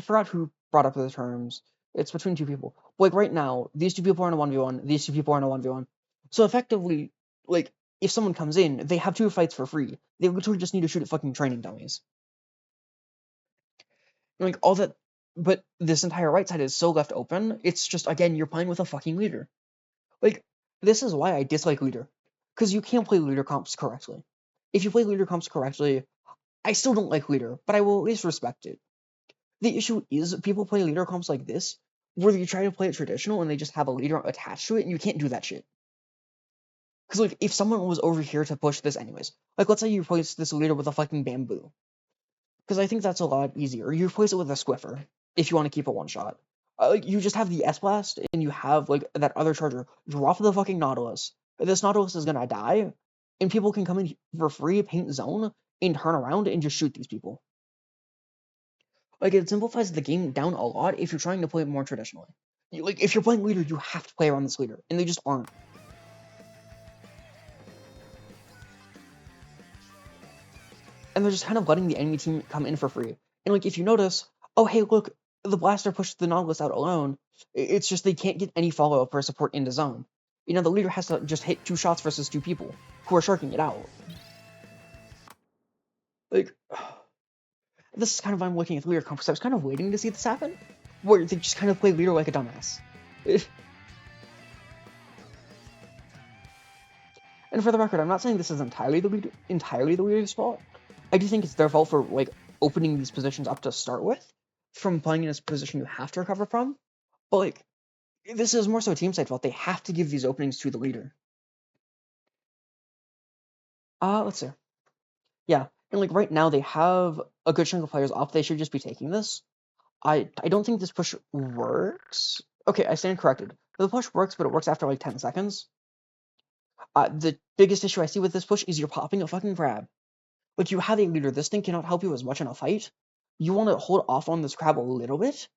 forgot who brought up the terms. It's between two people. Like right now, these two people are in a 1v1, these two people are in a 1v1. So effectively, like, if someone comes in, they have two fights for free. They literally just need to shoot at fucking training dummies. Like, all that. But this entire right side is so left open, it's just, again, you're playing with a fucking leader. Like, this is why I dislike leader. Because you can't play leader comps correctly. If you play leader comps correctly, I still don't like leader, but I will at least respect it. The issue is people play leader comps like this, where you try to play it traditional and they just have a leader attached to it, and you can't do that shit. Because like, if someone was over here to push this anyways, like let's say you replace this leader with a fucking bamboo, because I think that's a lot easier. You replace it with a squiffer if you want to keep a one shot. Like you just have the S blast and you have like that other charger drop the fucking Nautilus. This Nautilus is gonna die, and people can come in for free, paint zone, and turn around and just shoot these people. Like it simplifies the game down a lot if you're trying to play it more traditionally. Like if you're playing leader, you have to play around this leader, and they just aren't. And they're just kind of letting the enemy team come in for free. And like if you notice, oh hey look, the blaster pushed the Nautilus out alone. It's just they can't get any follow up or support into zone. You know the leader has to just hit 2 shots versus 2 people who are sharking it out. Like this is kind of why I'm looking at leader comps. I was kind of waiting to see this happen, where they just kind of play leader like a dumbass. And for the record, I'm not saying this is entirely the leader's fault. I do think it's their fault for like opening these positions up to start with, from playing in a position you have to recover from. But like, this is more so a team side fault. They have to give these openings to the leader. Let's see. Yeah, and like right now they have a good chunk of players off. They should just be taking this. I don't think this push works. Okay, I stand corrected. The push works, but it works after like 10 seconds. The biggest issue I see with this push is you're popping a fucking crab. Like, you have a leader. This thing cannot help you as much in a fight. You want to hold off on this crab a little bit.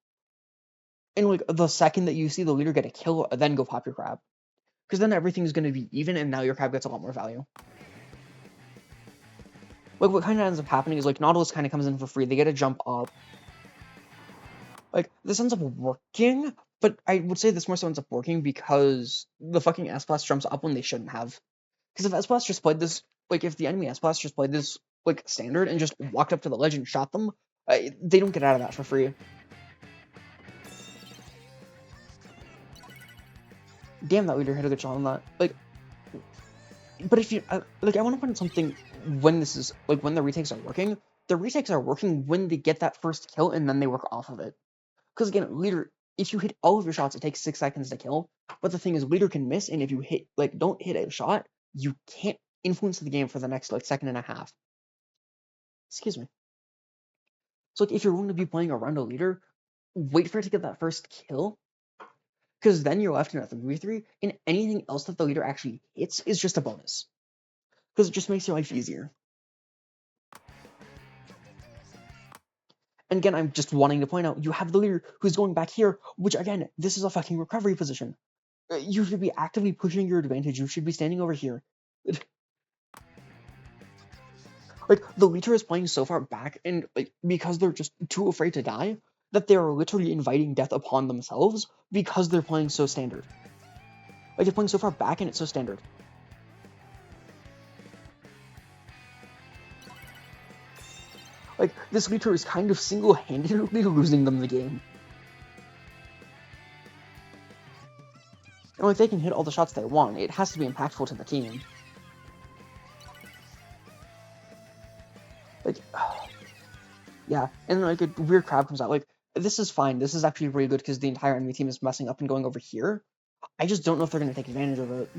And, like, the second that you see the leader get a kill, then go pop your crab. Because then everything's going to be even, and now your crab gets a lot more value. Like, what kind of ends up happening is, like, Nautilus kind of comes in for free. They get a jump up. Like, this ends up working, but I would say this more so ends up working because the fucking S-Blast jumps up when they shouldn't have. Because if S-Blast just played this, like, if the enemy S-Blast just played this, like, standard and just walked up to the ledge and shot them, they don't get out of that for free. Damn, that leader hit a good shot on that. Like, but if you, like, I want to point out something when this is, like, when the retakes are working. The retakes are working when they get that first kill and then they work off of it. Because again, leader, if you hit all of your shots, it takes 6 seconds to kill. But the thing is, leader can miss, and if you hit, like, don't hit a shot, you can't influence the game for the next, like, second and a half. Excuse me. So, like, if you're going to be playing around a leader, wait for it to get that first kill, because then you're left in a 3v3, and anything else that the leader actually hits is just a bonus. Because it just makes your life easier. And again, I'm just wanting to point out, you have the leader who's going back here, which again, this is a fucking recovery position. You should be actively pushing your advantage. You should be standing over here. Like, the leader is playing so far back, and like because they're just too afraid to die, that they're literally inviting death upon themselves because they're playing so standard. Like, they're playing so far back and it's so standard. Like, this leader is kind of single-handedly losing them the game. And like, they can hit all the shots they want. It has to be impactful to the team. Like, yeah, and like a weird crab comes out. Like, this is fine. This is actually really good because the entire enemy team is messing up and going over here. I just don't know if they're going to take advantage of it.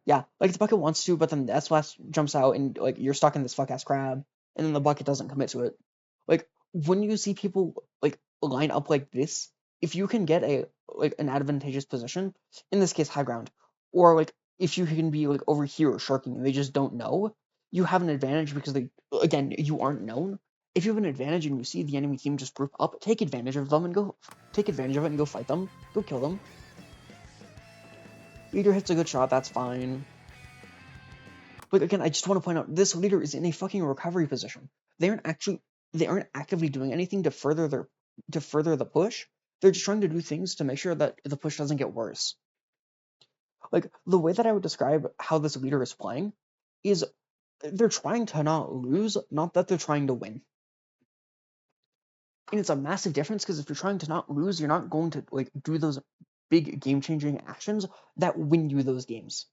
Yeah, like the bucket wants to, but then the SWS jumps out and like you're stuck in this fuck-ass crab, and then the bucket doesn't commit to it. Like, when you see people like line up like this, if you can get a like an advantageous position, in this case high ground, or like if you can be like over here sharking and they just don't know, you have an advantage because they again you aren't known. If you have an advantage and you see the enemy team just group up, take advantage of them and go take advantage of it and go fight them, go kill them. Leader hits a good shot, that's fine. But again, I just want to point out this leader is in a fucking recovery position. They aren't actively doing anything to further the push. They're just trying to do things to make sure that the push doesn't get worse. Like, the way that I would describe how this leader is playing is they're trying to not lose, not that they're trying to win. And it's a massive difference because if you're trying to not lose, you're not going to like do those big game-changing actions that win you those games.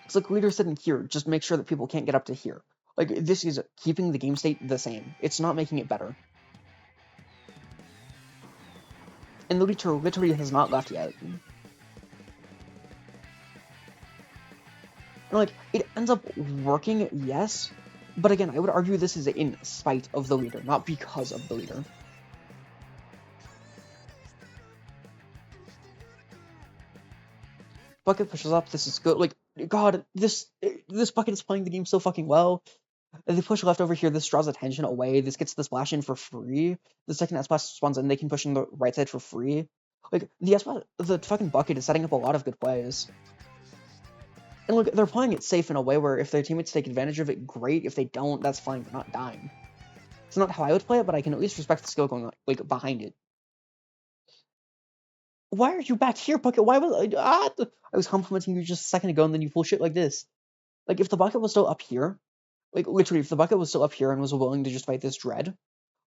It's like leader sitting here, just make sure that people can't get up to here. Like, this is keeping the game state the same. It's not making it better. And the leader literally has not left yet. And like, it ends up working, yes, but again, I would argue this is in spite of the leader, not because of the leader. Bucket pushes up, this is good. Like, God, this bucket is playing the game so fucking well. They push left over here, this draws attention away, this gets the splash in for free. The second S-Splash spawns in, they can push in the right side for free. Like, the fucking bucket is setting up a lot of good plays. And look, they're playing it safe in a way where if their teammates take advantage of it, great. If they don't, that's fine, they're not dying. It's not how I would play it, but I can at least respect the skill going like behind it. Why are you back here, Bucket? Why was I was complimenting you just a second ago, and then you pull shit like this. Like, if the bucket was still up here, like, literally, if the bucket was still up here and was willing to just fight this dread,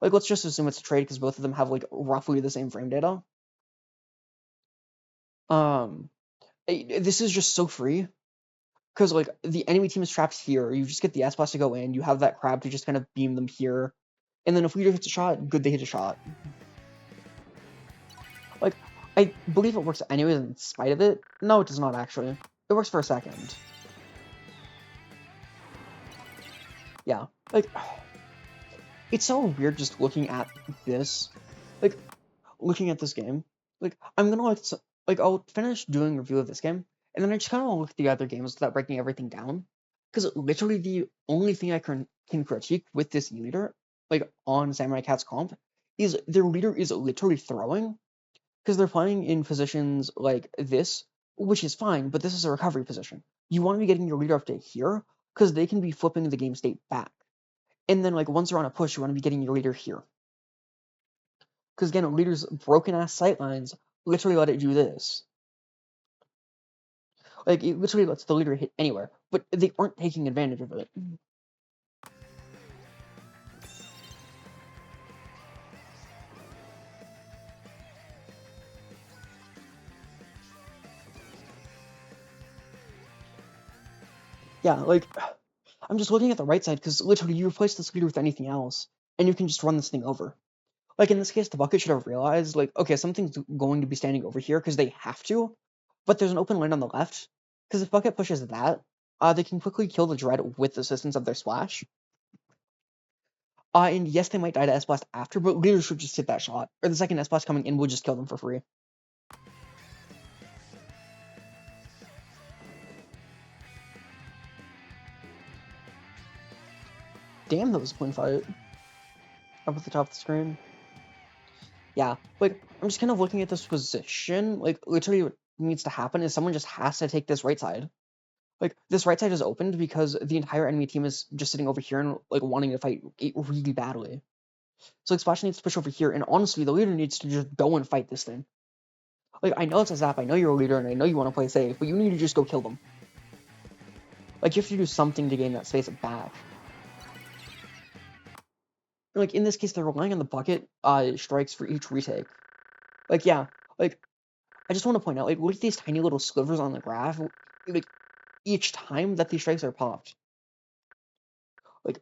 like, let's just assume it's a trade because both of them have, like, roughly the same frame data. This is just so free. Because, like, the enemy team is trapped here, you just get the S-Blast to go in, you have that crab to just kind of beam them here, and then if leader hits a shot, good, they hit a shot. Like, I believe it works anyways in spite of it. No, it does not, actually. It works for a second. Yeah, like, it's so weird just looking at this, like, looking at this game. Like, I'm gonna, like, I'll finish doing a review of this game, and then I just kind of want to look at the other games without breaking everything down. Because literally the only thing I can critique with this leader, like, on Samurai Cat's comp, is their leader is literally throwing, because they're playing in positions like this, which is fine, but this is a recovery position. You want to be getting your leader up to here, because they can be flipping the game state back. And then, like, once they're on a push, you want to be getting your leader here. Because, again, a leader's broken-ass sightlines literally let it do this. Like, it literally lets the leader hit anywhere, but they aren't taking advantage of it. Yeah, like, I'm just looking at the right side, because literally you replace this leader with anything else, and you can just run this thing over. Like, in this case, the bucket should have realized, like, okay, something's going to be standing over here, because they have to, but there's an open lane on the left, because if bucket pushes that, they can quickly kill the dread with the assistance of their splash. And yes, they might die to S-Blast after, but leader should just hit that shot, or the second S-Blast coming in will just kill them for free. Damn, that was a clean fight. Up at the top of the screen. Yeah, like, I'm just kind of looking at this position. Like, literally what needs to happen is someone just has to take this right side. Like, this right side is opened because the entire enemy team is just sitting over here and, like, wanting to fight it really badly. So, like, Splash needs to push over here, and honestly, the leader needs to just go and fight this thing. Like, I know it's a zap, I know you're a leader, and I know you want to play safe, but you need to just go kill them. Like, you have to do something to gain that space back. Like, in this case, they're relying on the bucket strikes for each retake. Like, yeah, like, I just want to point out, like, look at these tiny little slivers on the graph, like, each time that these strikes are popped. Like,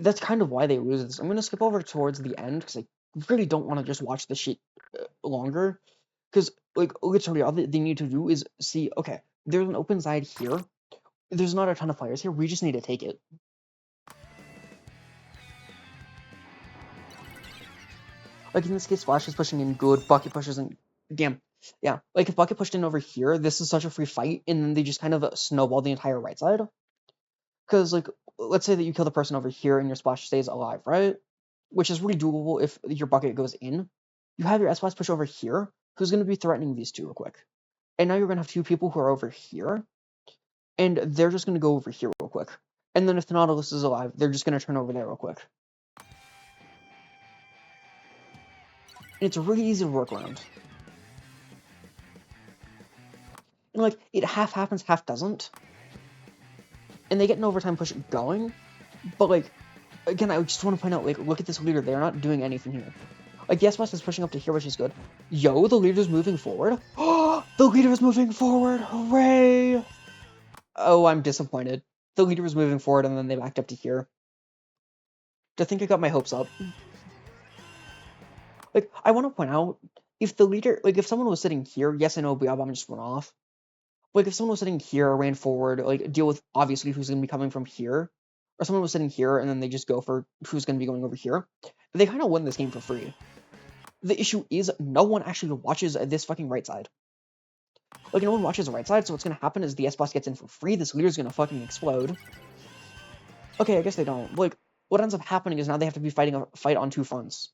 that's kind of why they lose this. I'm going to skip over towards the end, because I really don't want to just watch this shit longer. Because, like, literally, all they need to do is see, okay, there's an open side here. There's not a ton of players here. We just need to take it. Like, in this case, Flash is pushing in good. Bucket pushes in. Damn. Yeah. Like, if Bucket pushed in over here, this is such a free fight, and then they just kind of snowball the entire right side. Because, like, let's say that you kill the person over here and your Splash stays alive, right? Which is really doable if your Bucket goes in. You have your SWS push over here, who's going to be threatening these two real quick. And now you're going to have two people who are over here, and they're just going to go over here real quick. And then if the Nautilus is alive, they're just going to turn over there real quick. And it's really easy to work around. And, like, it half happens, half doesn't. And they get an overtime push going, but, like, again, I just want to point out, like, look at this leader. They're not doing anything here. Like, the SWS is pushing up to here, which is good. Yo, the leader's moving forward. Oh, the leader's moving forward. Hooray! Oh, I'm disappointed. The leader was moving forward, and then they backed up to here. I think I got my hopes up. Like, I want to point out, if the leader, like, if someone was sitting here, yes, I know Biabam just went off. Like, if someone was sitting here, ran forward, like, deal with, obviously, who's going to be coming from here, or someone was sitting here, and then they just go for who's going to be going over here, they kind of win this game for free. The issue is, no one actually watches this fucking right side. Like, no one watches the right side, so what's going to happen is the S-Boss gets in for free, this leader's going to fucking explode. Okay, I guess they don't. Like, what ends up happening is now they have to be fighting a fight on two fronts.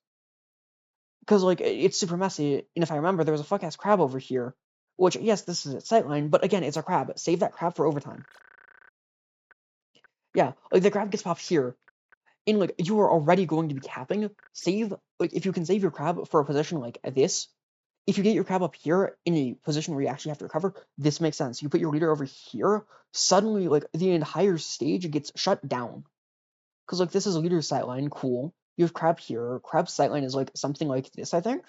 Because, like, it's super messy, and if I remember, there was a fuck-ass crab over here. Which, yes, this is its sightline, but again, it's a crab. Save that crab for overtime. Yeah, like, the crab gets popped here. And, like, you are already going to be capping. Save, like, if you can save your crab for a position like this, if you get your crab up here in a position where you actually have to recover, this makes sense. You put your leader over here, suddenly, like, the entire stage gets shut down. Because, like, this is a leader's sightline, cool. You have crab here. Crab's sightline is, like, something like this, I think.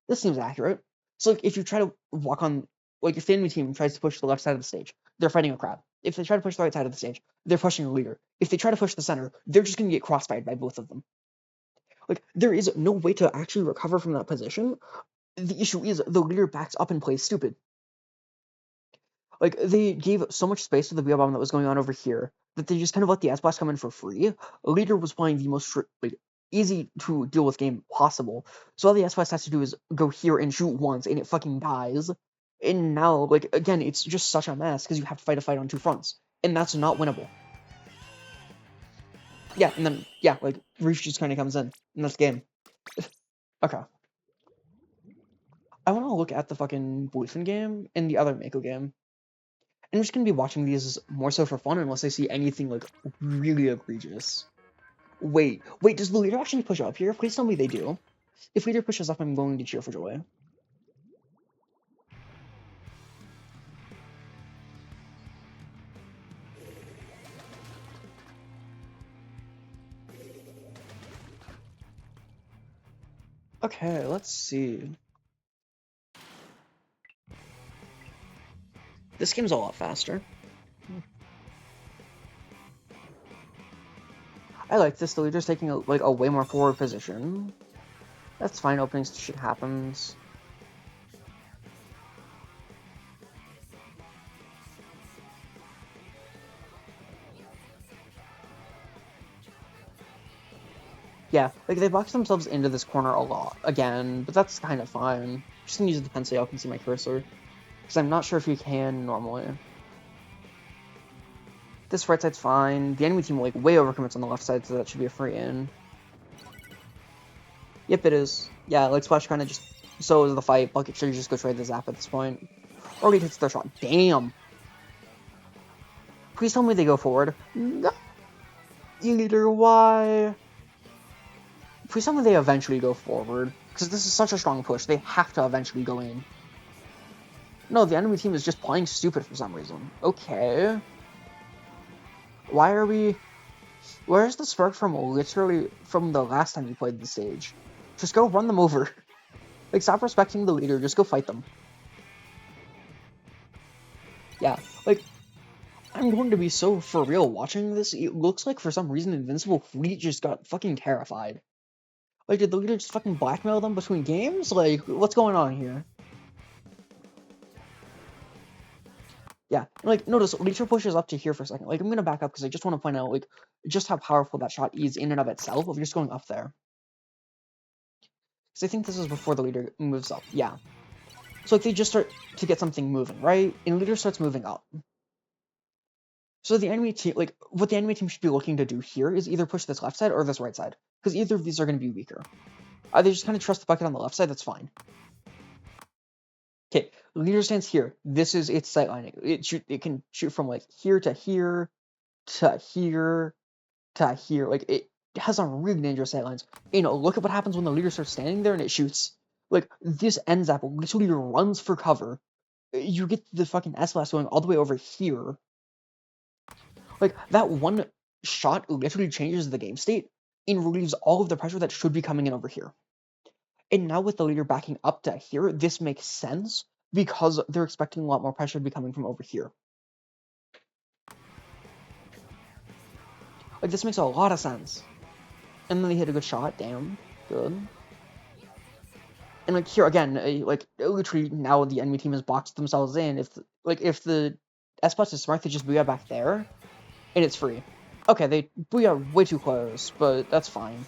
This seems accurate. So, like, if you try to walk on, like, if the enemy team tries to push the left side of the stage, they're fighting a crab. If they try to push the right side of the stage, they're pushing a leader. If they try to push the center, they're just going to get crossfired by both of them. Like, there is no way to actually recover from that position. The issue is the leader backs up and plays stupid. Like, they gave so much space to the Wheel Bomb that was going on over here that they just kind of let the S-Blast come in for free. Leader was playing the most, like, easy to deal with game possible. So all the S-Blast has to do is go here and shoot once, and it fucking dies. And now, like, again, it's just such a mess, because you have to fight a fight on two fronts. And that's not winnable. Yeah, and then, yeah, like, Reach just kind of comes in, and that's the game. Okay. I want to look at the fucking Bluefin game and the other Mako game. I'm just gonna be watching these more so for fun unless I see anything, like, really egregious. Wait, does the leader actually push up here? Please tell me they do. If leader pushes up, I'm going to cheer for joy. Okay, let's see. This game's a lot faster. I like this. The leader's taking a way more forward position. That's fine. Opening shit happens. Yeah, like, they box themselves into this corner a lot again, but that's kind of fine. I'm just gonna use the pen so y'all can see my cursor, because I'm not sure if you can normally. This right side's fine. The enemy team like way overcommits on the left side, so that should be a free in. Yep, it is. Yeah, like Splash kind of just so is the fight. Bucket should just go trade the zap at this point. Or he hits their shot. Damn. Please tell me they go forward. No. Either why? Please tell me they eventually go forward. Because this is such a strong push. They have to eventually go in. No, the enemy team is just playing stupid for some reason. Okay. Why are we... Where's the spark from literally from the last time we played the stage? Just go run them over. Like, stop respecting the leader. Just go fight them. Yeah, like, I'm going to be so for real watching this. It looks like for some reason Invincible Fleet just got fucking terrified. Like, did the leader just fucking blackmail them between games? Like, what's going on here? Yeah, like, notice, Leacher pushes up to here for a second. Like, I'm gonna back up because I just want to point out, like, just how powerful that shot is in and of itself of just going up there. Because I think this is before the leader moves up. Yeah. So, like, they just start to get something moving, right? And leader starts moving up. So the enemy team, like, what the enemy team should be looking to do here is either push this left side or this right side. Because either of these are going to be weaker. They just kind of trust the bucket on the left side, that's fine. Okay, leader stands here. This is its sight line. It can shoot from, like, here to here, to here, to here. Like, it has some really dangerous sight lines. You know, look at what happens when the leader starts standing there and it shoots. Like, this end zap literally runs for cover. You get the fucking SWS going all the way over here. Like, that one shot literally changes the game state and relieves all of the pressure that should be coming in over here. And now with the leader backing up to here, this makes sense because they're expecting a lot more pressure to be coming from over here. Like, this makes a lot of sense. And then they hit a good shot, damn, good. And, like, here again, like, literally now the enemy team has boxed themselves in. If the S-Plus is smart, they just booyah back there, and it's free. Okay, they booyah way too close, but that's fine.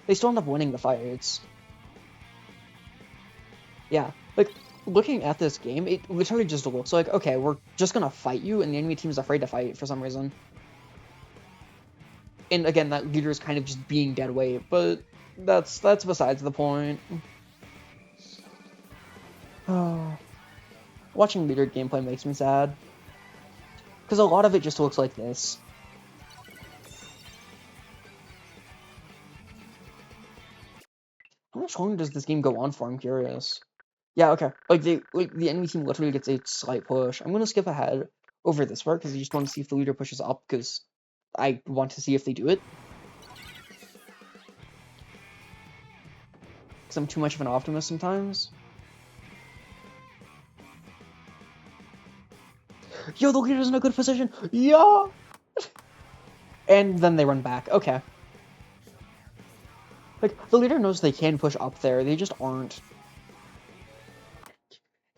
They still end up winning the fights. Yeah, like, looking at this game, it literally just looks like, okay, we're just gonna fight you, and the enemy team's afraid to fight for some reason. And again, that leader is kind of just being dead weight, but that's besides the point. Watching leader gameplay makes me sad. Because a lot of it just looks like this. How much longer does this game go on for? I'm curious. Yeah, okay. Like, the enemy team literally gets a slight push. I'm gonna skip ahead over this part, because I just want to see if the leader pushes up, because I want to see if they do it. Because I'm too much of an optimist sometimes. Yo, the leader's in a good position! Yeah! And then they run back. Okay. Like, the leader knows they can push up there, they just aren't.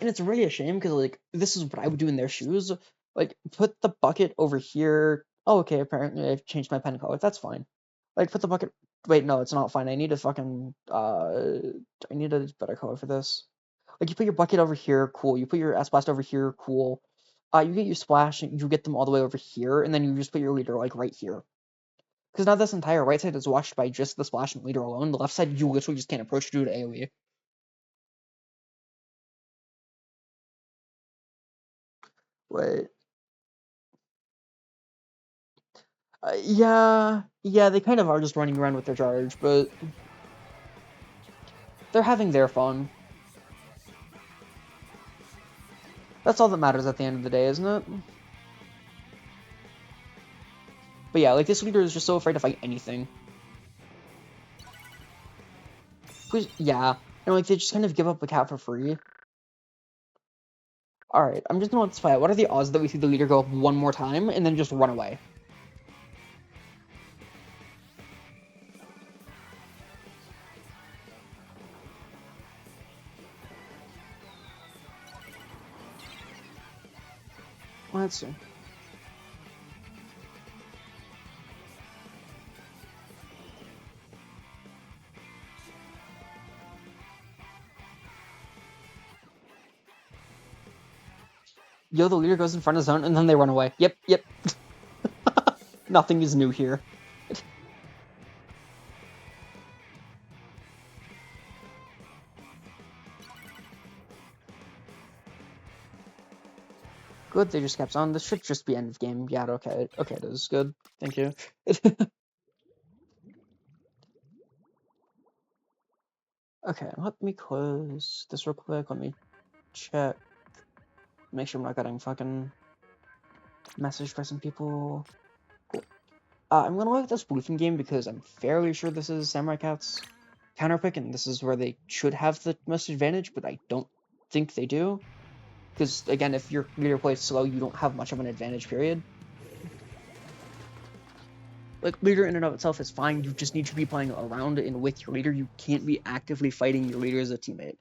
And it's really a shame, because, like, this is what I would do in their shoes. Like, put the bucket over here. Oh, okay, apparently I've changed my pen color. That's fine. Like, put the bucket... Wait, no, it's not fine. I need a fucking... I need a better color for this. Like, you put your bucket over here, cool. You put your S-Blast over here, cool. You get your splash, and you get them all the way over here, and then you just put your leader, like, right here. Because now this entire right side is watched by just the splash and leader alone. The left side, you literally just can't approach due to AoE. Wait. Yeah, they kind of are just running around with their charge, but they're having their fun. That's all that matters at the end of the day, isn't it? But yeah, like, this leader is just so afraid to fight anything. Yeah, and like, they just kind of give up the cat for free. Alright, I'm just gonna let this fight out. What are the odds that we see the leader go up one more time and then just run away? Let's see. Yo, the leader goes in front of zone, and then they run away. Yep. Nothing is new here. Good, they just kept on. This should just be end of game. Yeah, okay. Okay, it is. Good. Thank you. Okay, let me close this real quick. Let me check. Make sure I'm not getting fucking messaged by some people. Cool. I'm gonna look at this bluefin game because I'm fairly sure this is Samurai Cat's counterpick, and this is where they should have the most advantage, but I don't think they do. Because, again, if your leader plays slow, you don't have much of an advantage, period. Like, leader in and of itself is fine, you just need to be playing around and with your leader. You can't be actively fighting your leader as a teammate.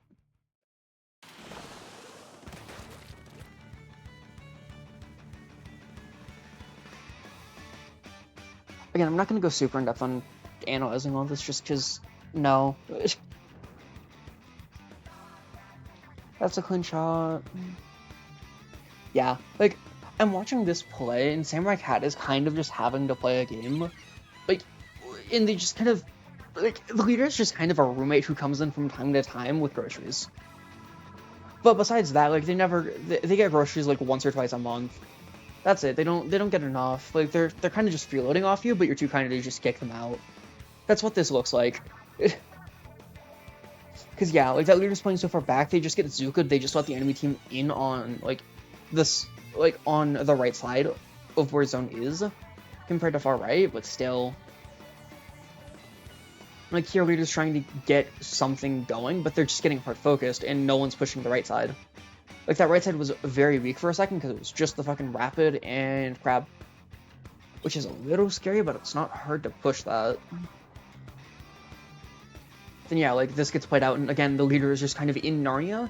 Again, I'm not going to go super in-depth on analyzing all this, just because, no. That's a clean shot. Yeah, like, I'm watching this play, and Samurai Cat is kind of just having to play a game. Like, and they just kind of, like, the leader is just kind of a roommate who comes in from time to time with groceries. But besides that, like, they get groceries, like, once or twice a month. That's it. They don't get enough. Like, they're kind of just freeloading off you, but you're too kind to just kick them out. That's what this looks like. Because, yeah, like, that leader's playing so far back, they just get Zuka, they just let the enemy team in on, like, this, like, on the right side of where zone is, compared to far right, but still. Like, here, leader's trying to get something going, but they're just getting hard-focused, and no one's pushing the right side. Like, that right side was very weak for a second, because it was just the fucking Rapid and Crab. Which is a little scary, but it's not hard to push that. Then yeah, like, this gets played out, and again, the leader is just kind of in Narnia,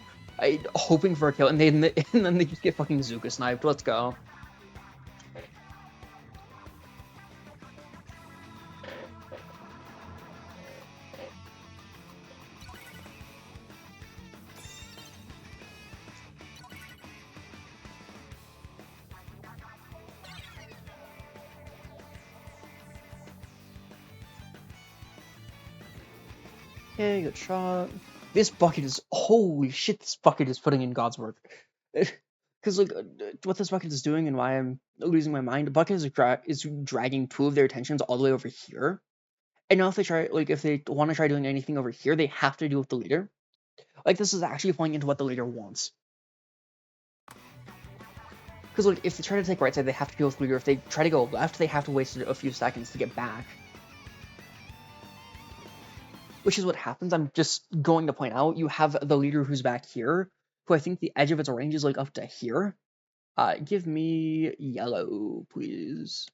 hoping for a kill, and then they just get fucking Zuka sniped. Let's go. Okay, good shot. This bucket is, holy shit, this bucket is putting in God's work. Because, like, what this bucket is doing and why I'm losing my mind, the bucket is dragging two of their attentions all the way over here. And now if they want to try doing anything over here, they have to do with the leader. Like, this is actually playing into what the leader wants. Because, like, if they try to take right side, they have to deal with the leader. If they try to go left, they have to waste a few seconds to get back. Which is what happens. I'm just going to point out, you have the leader who's back here, who I think the edge of its range is, like, up to here. Give me yellow, please.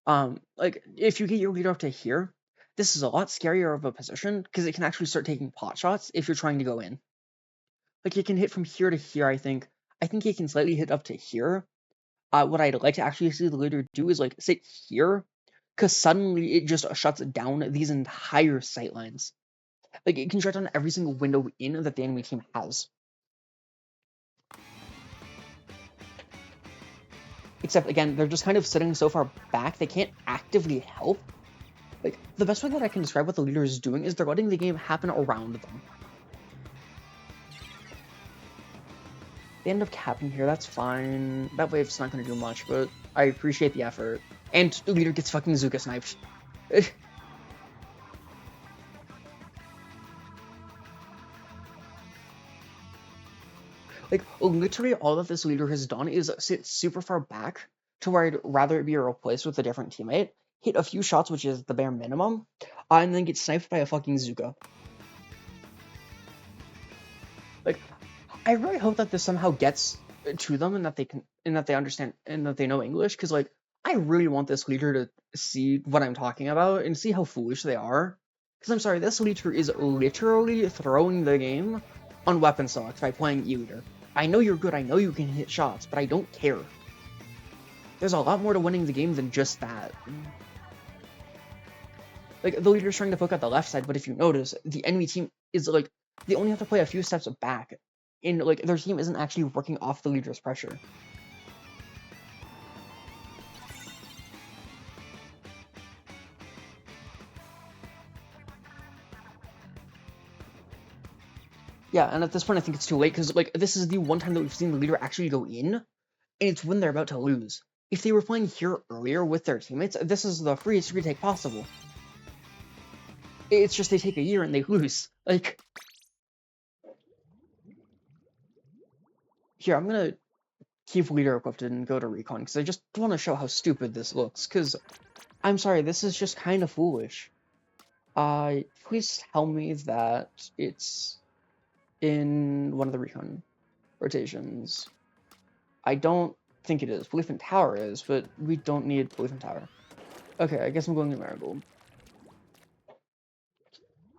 Like, if you get your leader up to here, this is a lot scarier of a position, because it can actually start taking pot shots if you're trying to go in. Like, it can hit from here to here, I think. I think it can slightly hit up to here. What I'd like to actually see the leader do is, like, sit here, because suddenly it just shuts down these entire sightlines. Like, it can shut down every single window in that the enemy team has. Except, again, they're just kind of sitting so far back, they can't actively help. Like, the best way that I can describe what the leader is doing is they're letting the game happen around them. They end up capping here, that's fine. That wave's not going to do much, but I appreciate the effort. And the leader gets fucking Zuka sniped. Like, literally all that this leader has done is sit super far back to where I'd rather it be replaced with a different teammate, hit a few shots, which is the bare minimum, and then get sniped by a fucking Zuka. Like, I really hope that this somehow gets to them and that they understand and that they know English, because, like, I really want this leader to see what I'm talking about and see how foolish they are. Because I'm sorry, this leader is literally throwing the game on weapon select by playing E-leader. I know you're good, I know you can hit shots, but I don't care. There's a lot more to winning the game than just that. Like, the leader's trying to poke out the left side, but if you notice, the enemy team is, like, they only have to play a few steps back, and, like, their team isn't actually working off the leader's pressure. Yeah, and at this point I think it's too late, because, like, this is the one time that we've seen the leader actually go in, and it's when they're about to lose. If they were playing here earlier with their teammates, this is the freest retake possible. It's just they take a year and they lose. Like, here, I'm gonna keep leader equipped and go to recon, because I just want to show how stupid this looks, because, I'm sorry, this is just kind of foolish. Please tell me that it's in one of the recon rotations. I don't think it is. Bluefin Tower is, but we don't need Bluefin Tower. Okay, I guess I'm going to Marigold.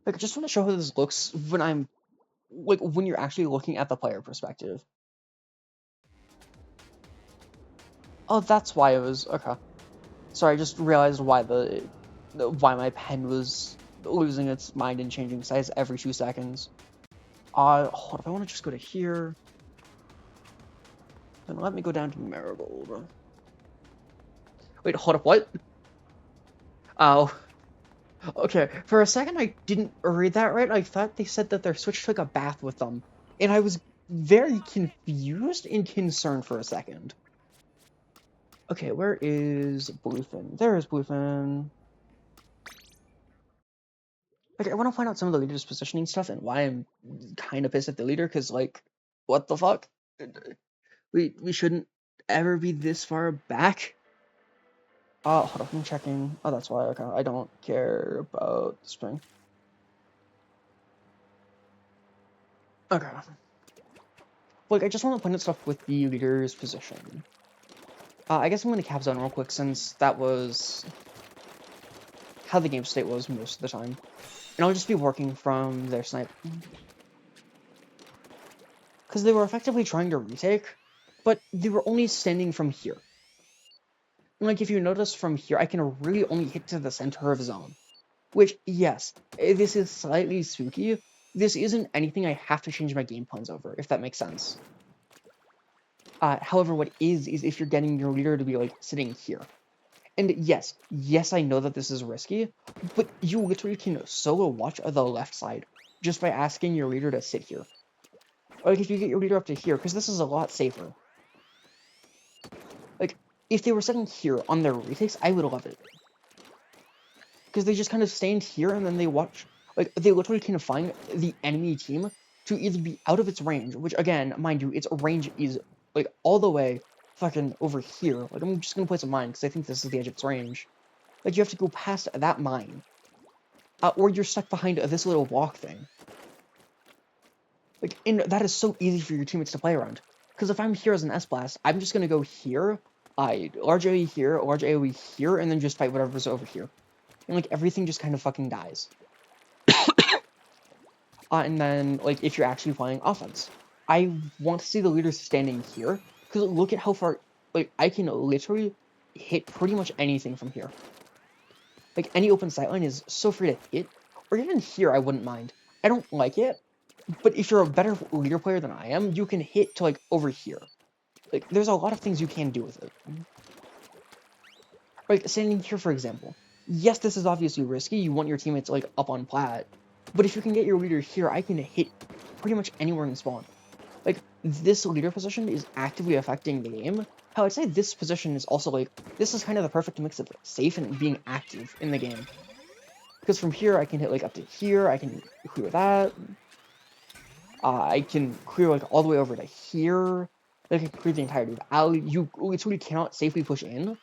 Like, I just want to show how this looks when I'm, like, when you're actually looking at the player perspective. Oh, that's why it was, okay. Sorry, I just realized why why my pen was losing its mind and changing size every 2 seconds. Hold up, I want to just go to here. Then let me go down to Marigold. Wait, hold up, what? Oh. Okay, for a second I didn't read that right. I thought they said that their Switch took a bath with them. And I was very confused and concerned for a second. Okay, where is Bluefin? There is Bluefin. Okay, I want to find out some of the leader's positioning stuff and why I'm kind of pissed at the leader, because, like, what the fuck? We shouldn't ever be this far back. Hold on, I'm checking. Oh, that's why. Okay, I don't care about the spring. Okay. Like, I just want to point out stuff with the leader's position. I guess I'm going to cap zone real quick, since that was how the game state was most of the time. And I'll just be working from their snipe. Because they were effectively trying to retake, but they were only standing from here. And, like, if you notice from here, I can really only hit to the center of zone. Which, yes, this is slightly spooky. This isn't anything I have to change my game plans over, if that makes sense. However, what is if you're getting your leader to be, like, sitting here. And yes, I know that this is risky, but you literally can solo watch the left side just by asking your leader to sit here. Or, like, if you get your leader up to here, because this is a lot safer. Like, if they were sitting here on their retakes, I would love it. Because they just kind of stand here and then they watch. Like, they literally can find the enemy team to either be out of its range, which, again, mind you, its range is, like, all the way fucking over here. Like, I'm just gonna place a mine, because I think this is the edge of its range. Like, you have to go past that mine. Or you're stuck behind this little walk thing. Like, and that is so easy for your teammates to play around. Because if I'm here as an S-Blast, I'm just gonna go here, large AoE here, large AoE here, and then just fight whatever's over here. And, like, everything just kind of fucking dies. And then, like, if you're actually playing offense, I want to see the leaders standing here, because look at how far, like, I can literally hit pretty much anything from here. Like, any open sightline is so free to hit, or even here I wouldn't mind. I don't like it, but if you're a better leader player than I am, you can hit to, like, over here. Like, there's a lot of things you can do with it. Like, standing here, for example. Yes, this is obviously risky, you want your teammates, like, up on plat, but if you can get your leader here, I can hit pretty much anywhere in spawn. Like, this leader position is actively affecting the game. How I'd say this position is also, like, this is kind of the perfect mix of safe and being active in the game. Because from here, I can hit, like, up to here, I can clear that. I can clear, like, all the way over to here. I can clear the entirety of the alley. You literally cannot safely push in.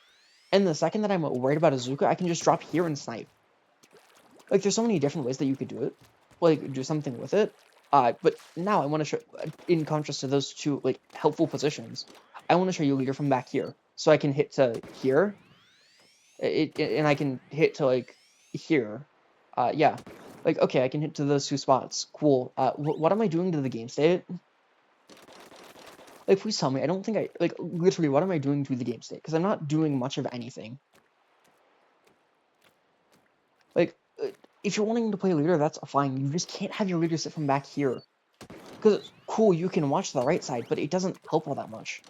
And the second that I'm worried about Azuka, I can just drop here and snipe. Like, there's so many different ways that you could do it. Like, do something with it. But now I want to show, in contrast to those two, like, helpful positions, I want to show you a leader from back here. So I can hit to here. And I can hit to, like, here. Yeah. Like, okay, I can hit to those 2 spots. Cool. What am I doing to the game state? Like, please tell me. I don't think like, literally, what am I doing to the game state? Because I'm not doing much of anything. Like, if you're wanting to play leader, that's fine. You just can't have your leader sit from back here. Because, cool, you can watch the right side, but it doesn't help all that much.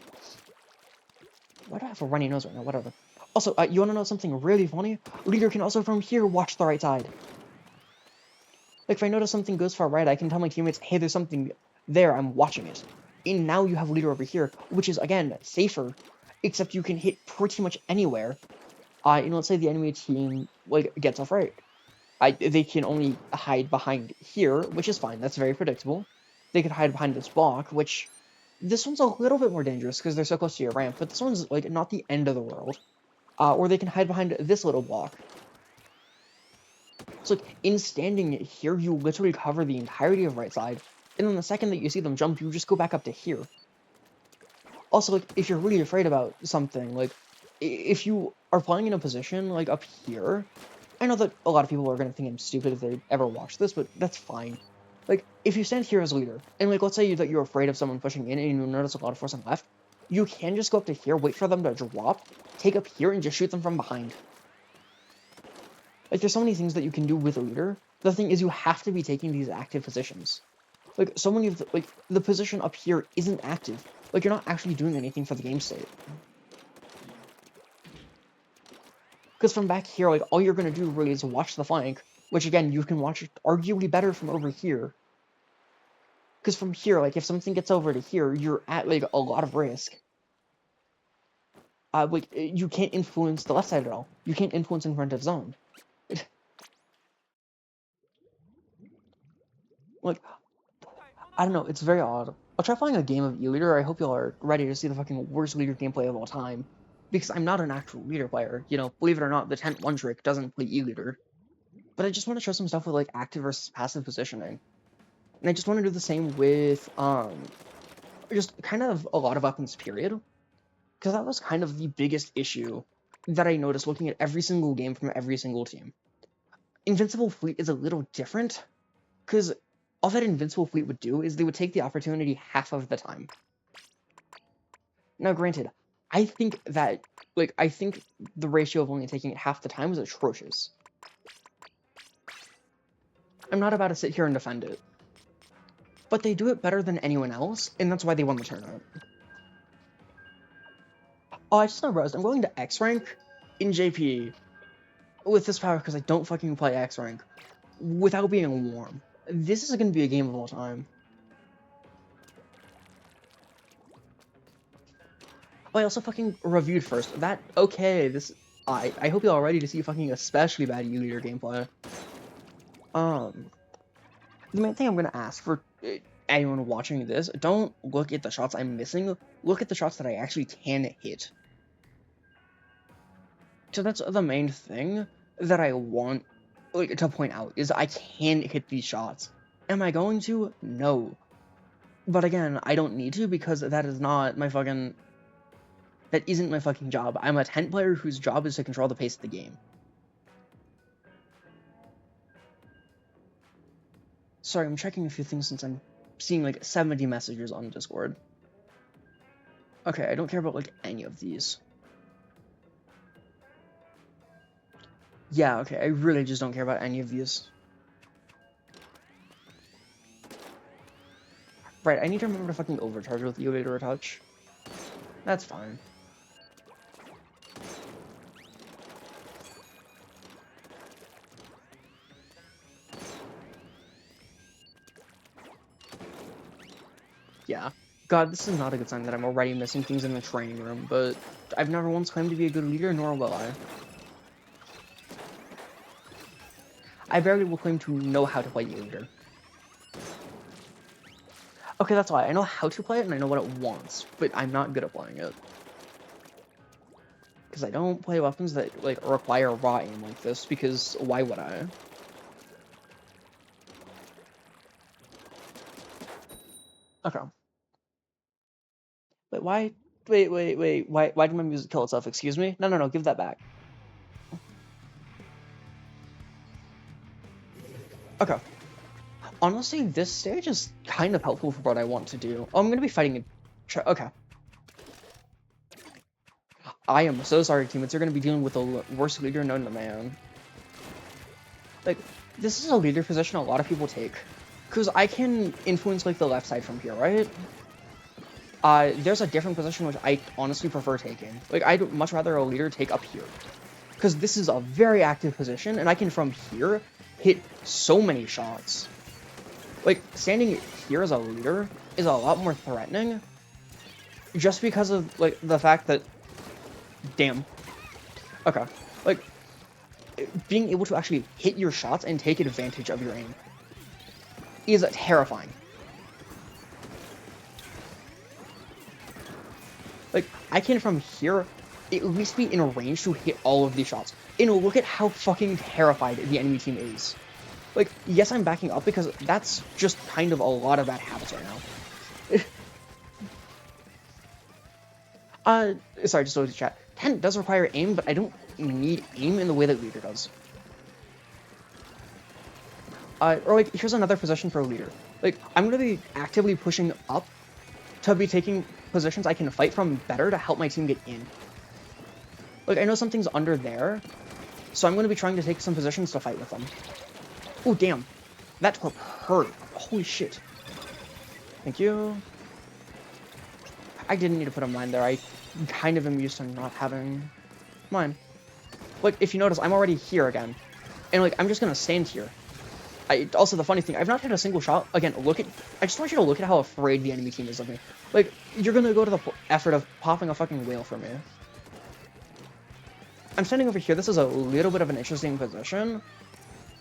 Why do I have a runny nose right now? Whatever. Also, you want to know something really funny? Leader can also from here watch the right side. Like, if I notice something goes far right, I can tell my teammates, hey, there's something there, I'm watching it. And now you have a leader over here, which is, again, safer, except you can hit pretty much anywhere. Let's say the enemy team, like, gets off right. They can only hide behind here, which is fine, that's very predictable. They could hide behind this block, which, this one's a little bit more dangerous because they're so close to your ramp, but this one's, like, not the end of the world. Or they can hide behind this little block. So, like, in standing here, you literally cover the entirety of right side, and then the second that you see them jump, you just go back up to here. Also, like, if you're really afraid about something, like, if you are playing in a position, like, up here, I know that a lot of people are going to think I'm stupid if they ever watch this, but that's fine. Like, if you stand here as leader, and, like, let's say that you're afraid of someone pushing in and you notice a lot of force on left, you can just go up to here, wait for them to drop, take up here, and just shoot them from behind. Like, there's so many things that you can do with a leader. The thing is, you have to be taking these active positions. Like, so many of the position up here isn't active. Like, you're not actually doing anything for the game state. Because from back here, like, all you're going to do really is watch the flank, which, again, you can watch it arguably better from over here. Because from here, like, if something gets over to here, you're at, like, a lot of risk. Like, you can't influence the left side at all. You can't influence in front of zone. Like, I don't know, it's very odd. I'll try playing a game of E-Leader. I hope y'all are ready to see the fucking worst leader gameplay of all time. Because I'm not an actual leader player. You know, believe it or not, the Tent One Trick doesn't play E-Leader. But I just want to show some stuff with, like, active versus passive positioning. And I just want to do the same with, just kind of a lot of weapons, period. Because that was kind of the biggest issue that I noticed looking at every single game from every single team. Invincible Fleet is a little different, because all that Invincible Fleet would do is they would take the opportunity half of the time. Now, granted, I think that, like, I think the ratio of only taking it half the time is atrocious. I'm not about to sit here and defend it. But they do it better than anyone else, and that's why they won the tournament. Oh, I just realized I'm going to X rank in JP with this power because I don't fucking play X rank without being warm. This is going to be a game of all time. Oh, I also fucking reviewed first. Okay, I hope y'all are ready to see fucking especially bad E-Leader gameplay. The main thing I'm going to ask for anyone watching this, don't look at the shots I'm missing, look at the shots that I actually can hit. So that's the main thing that I want to point out, is I can hit these shots. Am I going to? No. But again, I don't need to because that is not my fucking... That isn't my fucking job. I'm a tent player whose job is to control the pace of the game. Sorry, I'm checking a few things since I'm seeing like 70 messages on Discord. Okay, I don't care about like any of these. Yeah, okay, I really just don't care about any of these. Right, I need to remember to fucking overcharge with Elevator or Touch. That's fine. Yeah. God, this is not a good sign that I'm already missing things in the training room, but I've never once claimed to be a good leader, nor will I. I barely will claim to know how to play E-Leader. Okay, that's why. I know how to play it, and I know what it wants, but I'm not good at playing it. Because I don't play weapons that, like, require raw aim like this, because why would I? Okay. Wait, why? Wait. Why did my music kill itself? Excuse me? No, give that back. Okay. Honestly, this stage is kind of helpful for what I want to do. Oh, I'm gonna be fighting a... Okay. I am so sorry, teammates. You're gonna be dealing with the worst leader known to man. Like, this is a leader position a lot of people take. Because I can influence, like, the left side from here, right? There's a different position which I honestly prefer taking. Like, I'd much rather a leader take up here. Because this is a very active position, and I can, from here, hit hit so many shots. Like, standing here as a leader is a lot more threatening just because of, like, the fact that... Damn. Okay. Like, being able to actually hit your shots and take advantage of your aim is terrifying. Like, I can from here at least be in a range to hit all of these shots. And look at how fucking terrified the enemy team is. Like, yes, I'm backing up because that's just kind of a lot of bad habits right now. Sorry, just loaded the chat. 10 does require aim, but I don't need aim in the way that leader does. Or like, here's another position for a leader. Like, I'm gonna be actively pushing up to be taking positions I can fight from better to help my team get in. Like, I know something's under there, so I'm gonna be trying to take some positions to fight with them. Oh, damn. That torp hurt. Holy shit. Thank you. I didn't need to put a mine there. I kind of am used to not having mine. Like, if you notice, I'm already here again. And, like, I'm just gonna stand here. Also, the funny thing, I've not hit a single shot. Again, I just want you to look at how afraid the enemy team is of me. Like, you're gonna go to the effort of popping a fucking whale for me. I'm standing over here. This is a little bit of an interesting position.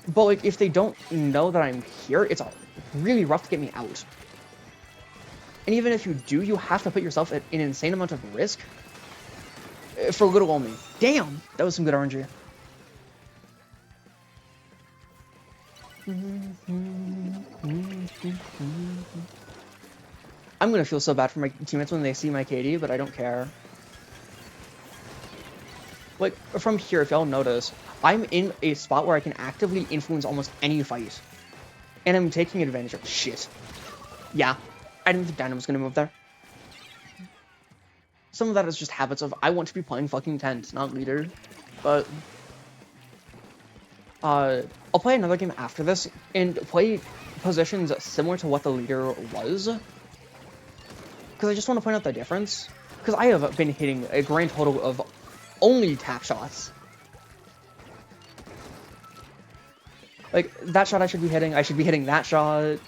But, like, if they don't know that I'm here, it's really rough to get me out. And even if you do, you have to put yourself at an insane amount of risk for little old me. Damn! That was some good RNG. I'm gonna feel so bad for my teammates when they see my KD, but I don't care. Like, from here, if y'all notice, I'm in a spot where I can actively influence almost any fight. And I'm taking advantage of shit. Yeah, I didn't think Dynam was gonna move there. Some of that is just habits of, I want to be playing fucking tent, not leader. But... I'll play another game after this, and play positions similar to what the leader was. Because I just want to point out the difference. Because I have been hitting a grand total of only tap shots. Like, that shot I should be hitting that shot.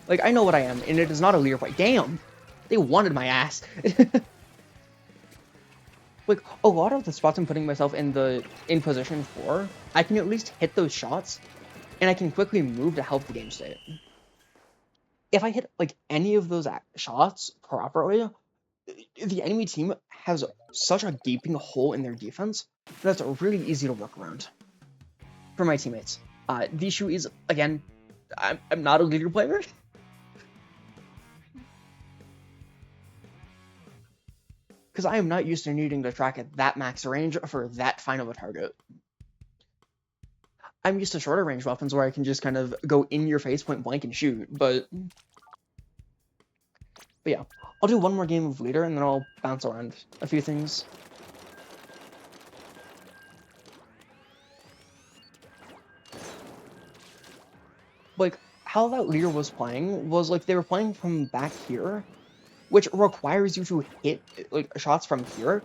Like, I know what I am, and it is not a leader play. Damn! They wanted my ass. Like, a lot of the spots I'm putting myself in position for, I can at least hit those shots, and I can quickly move to help the game state. If I hit, like, any of those shots properly, the enemy team has such a gaping hole in their defense that's really easy to work around for my teammates. The issue is, again, I'm not a leader player. Because I am not used to needing to track at that max range for that fine of a target. I'm used to shorter range weapons where I can just kind of go in your face, point blank, and shoot, but yeah. I'll do one more game of leader, and then I'll bounce around a few things. Like, how that leader was playing was, like, they were playing from back here, which requires you to hit, like, shots from here,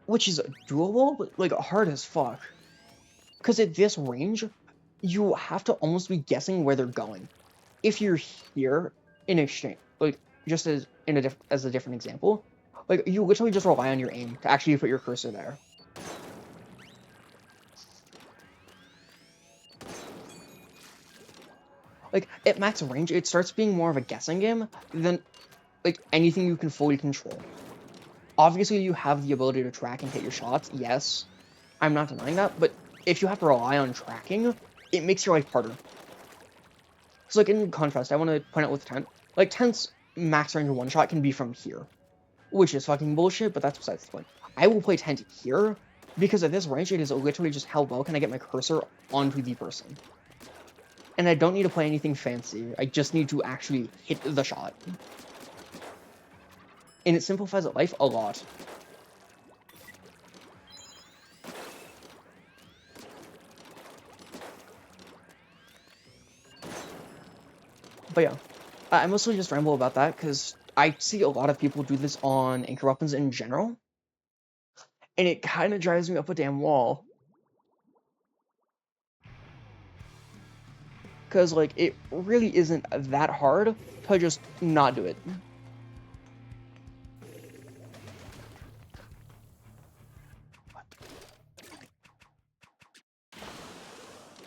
which is doable, but, like, hard as fuck. Because at this range, you have to almost be guessing where they're going. If you're here in exchange, like, just as a different example, like, you literally just rely on your aim to actually put your cursor there. Like, at max range, it starts being more of a guessing game than, like, anything you can fully control. Obviously, you have the ability to track and hit your shots, yes. I'm not denying that, but if you have to rely on tracking, it makes your life harder. So, like, in contrast, I want to point out with Tent, like, Tent's max range one-shot can be from here, which is fucking bullshit, but that's besides the point. I will play Tent here, because at this range, it is literally just how well can I get my cursor onto the person. And I don't need to play anything fancy, I just need to actually hit the shot. And it simplifies life a lot. But yeah, I mostly just ramble about that because I see a lot of people do this on anchor weapons in general, and it kind of drives me up a damn wall. Because, like, it really isn't that hard to just not do it.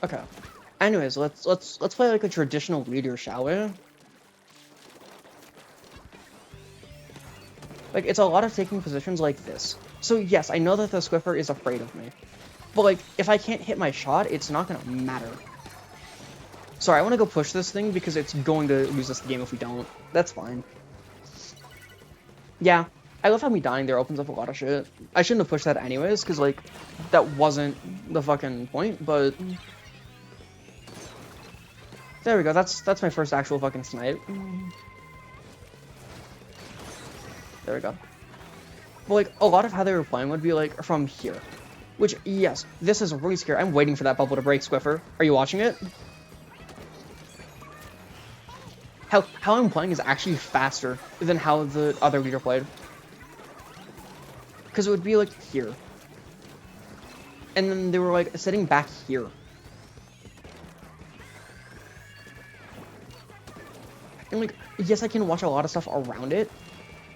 Okay. Anyways, let's play like a traditional leader, shall we? Like, it's a lot of taking positions like this. So yes, I know that the Swiffer is afraid of me. But like, if I can't hit my shot, it's not gonna matter. Sorry, I want to go push this thing because it's going to lose us the game if we don't. That's fine. Yeah, I love how me dying there opens up a lot of shit. I shouldn't have pushed that anyways, because like, that wasn't the fucking point, but... There we go, that's my first actual fucking snipe. There we go. But like, a lot of how they were playing would be like, from here. Which, yes, this is really scary. I'm waiting for that bubble to break, Swiffer. Are you watching it? How I'm playing is actually faster than how the other leader played. Because it would be like here. And then they were like sitting back here. And like, yes, I can watch a lot of stuff around it.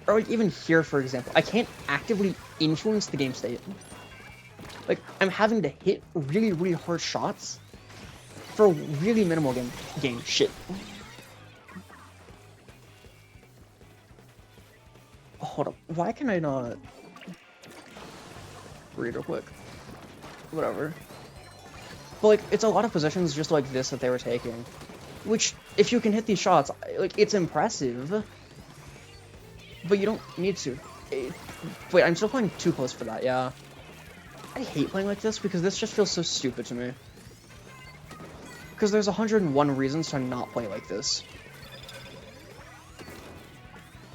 Or like even here, for example, I can't actively influence the game state. Like, I'm having to hit really, really hard shots for really minimal game shit. Hold up, why can I not read real quick? Whatever. But like, it's a lot of positions just like this that they were taking. Which, if you can hit these shots, like, it's impressive. But you don't need to. Wait, I'm still playing too close for that, yeah. I hate playing like this because this just feels so stupid to me. Because there's 101 reasons to not play like this.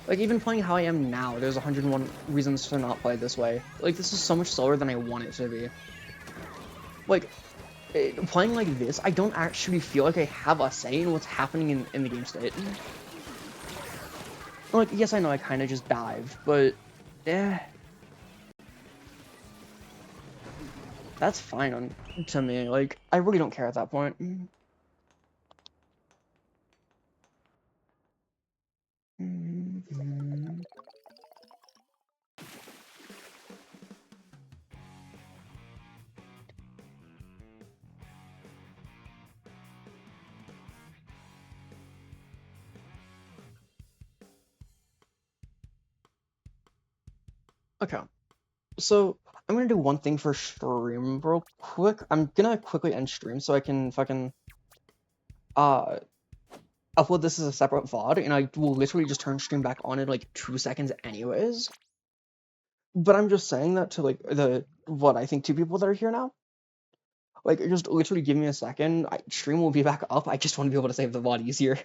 Like, even playing how I am now, there's 101 reasons to not play this way. Like, this is so much slower than I want it to be. Like, playing like this, I don't actually feel like I have a say in what's happening in the game state. Like, yes, I know I kind of just dive, but... That's fine to me. Like, I really don't care at that point. Okay, so I'm gonna do one thing for stream real quick. I'm gonna quickly end stream so I can fucking uh upload this as a separate VOD, and I will literally just turn stream back on in like 2 seconds anyways. But I'm just saying that to like what I think 2 people that are here now. Like, just literally give me a second. Stream will be back up. I just want to be able to save the VOD easier.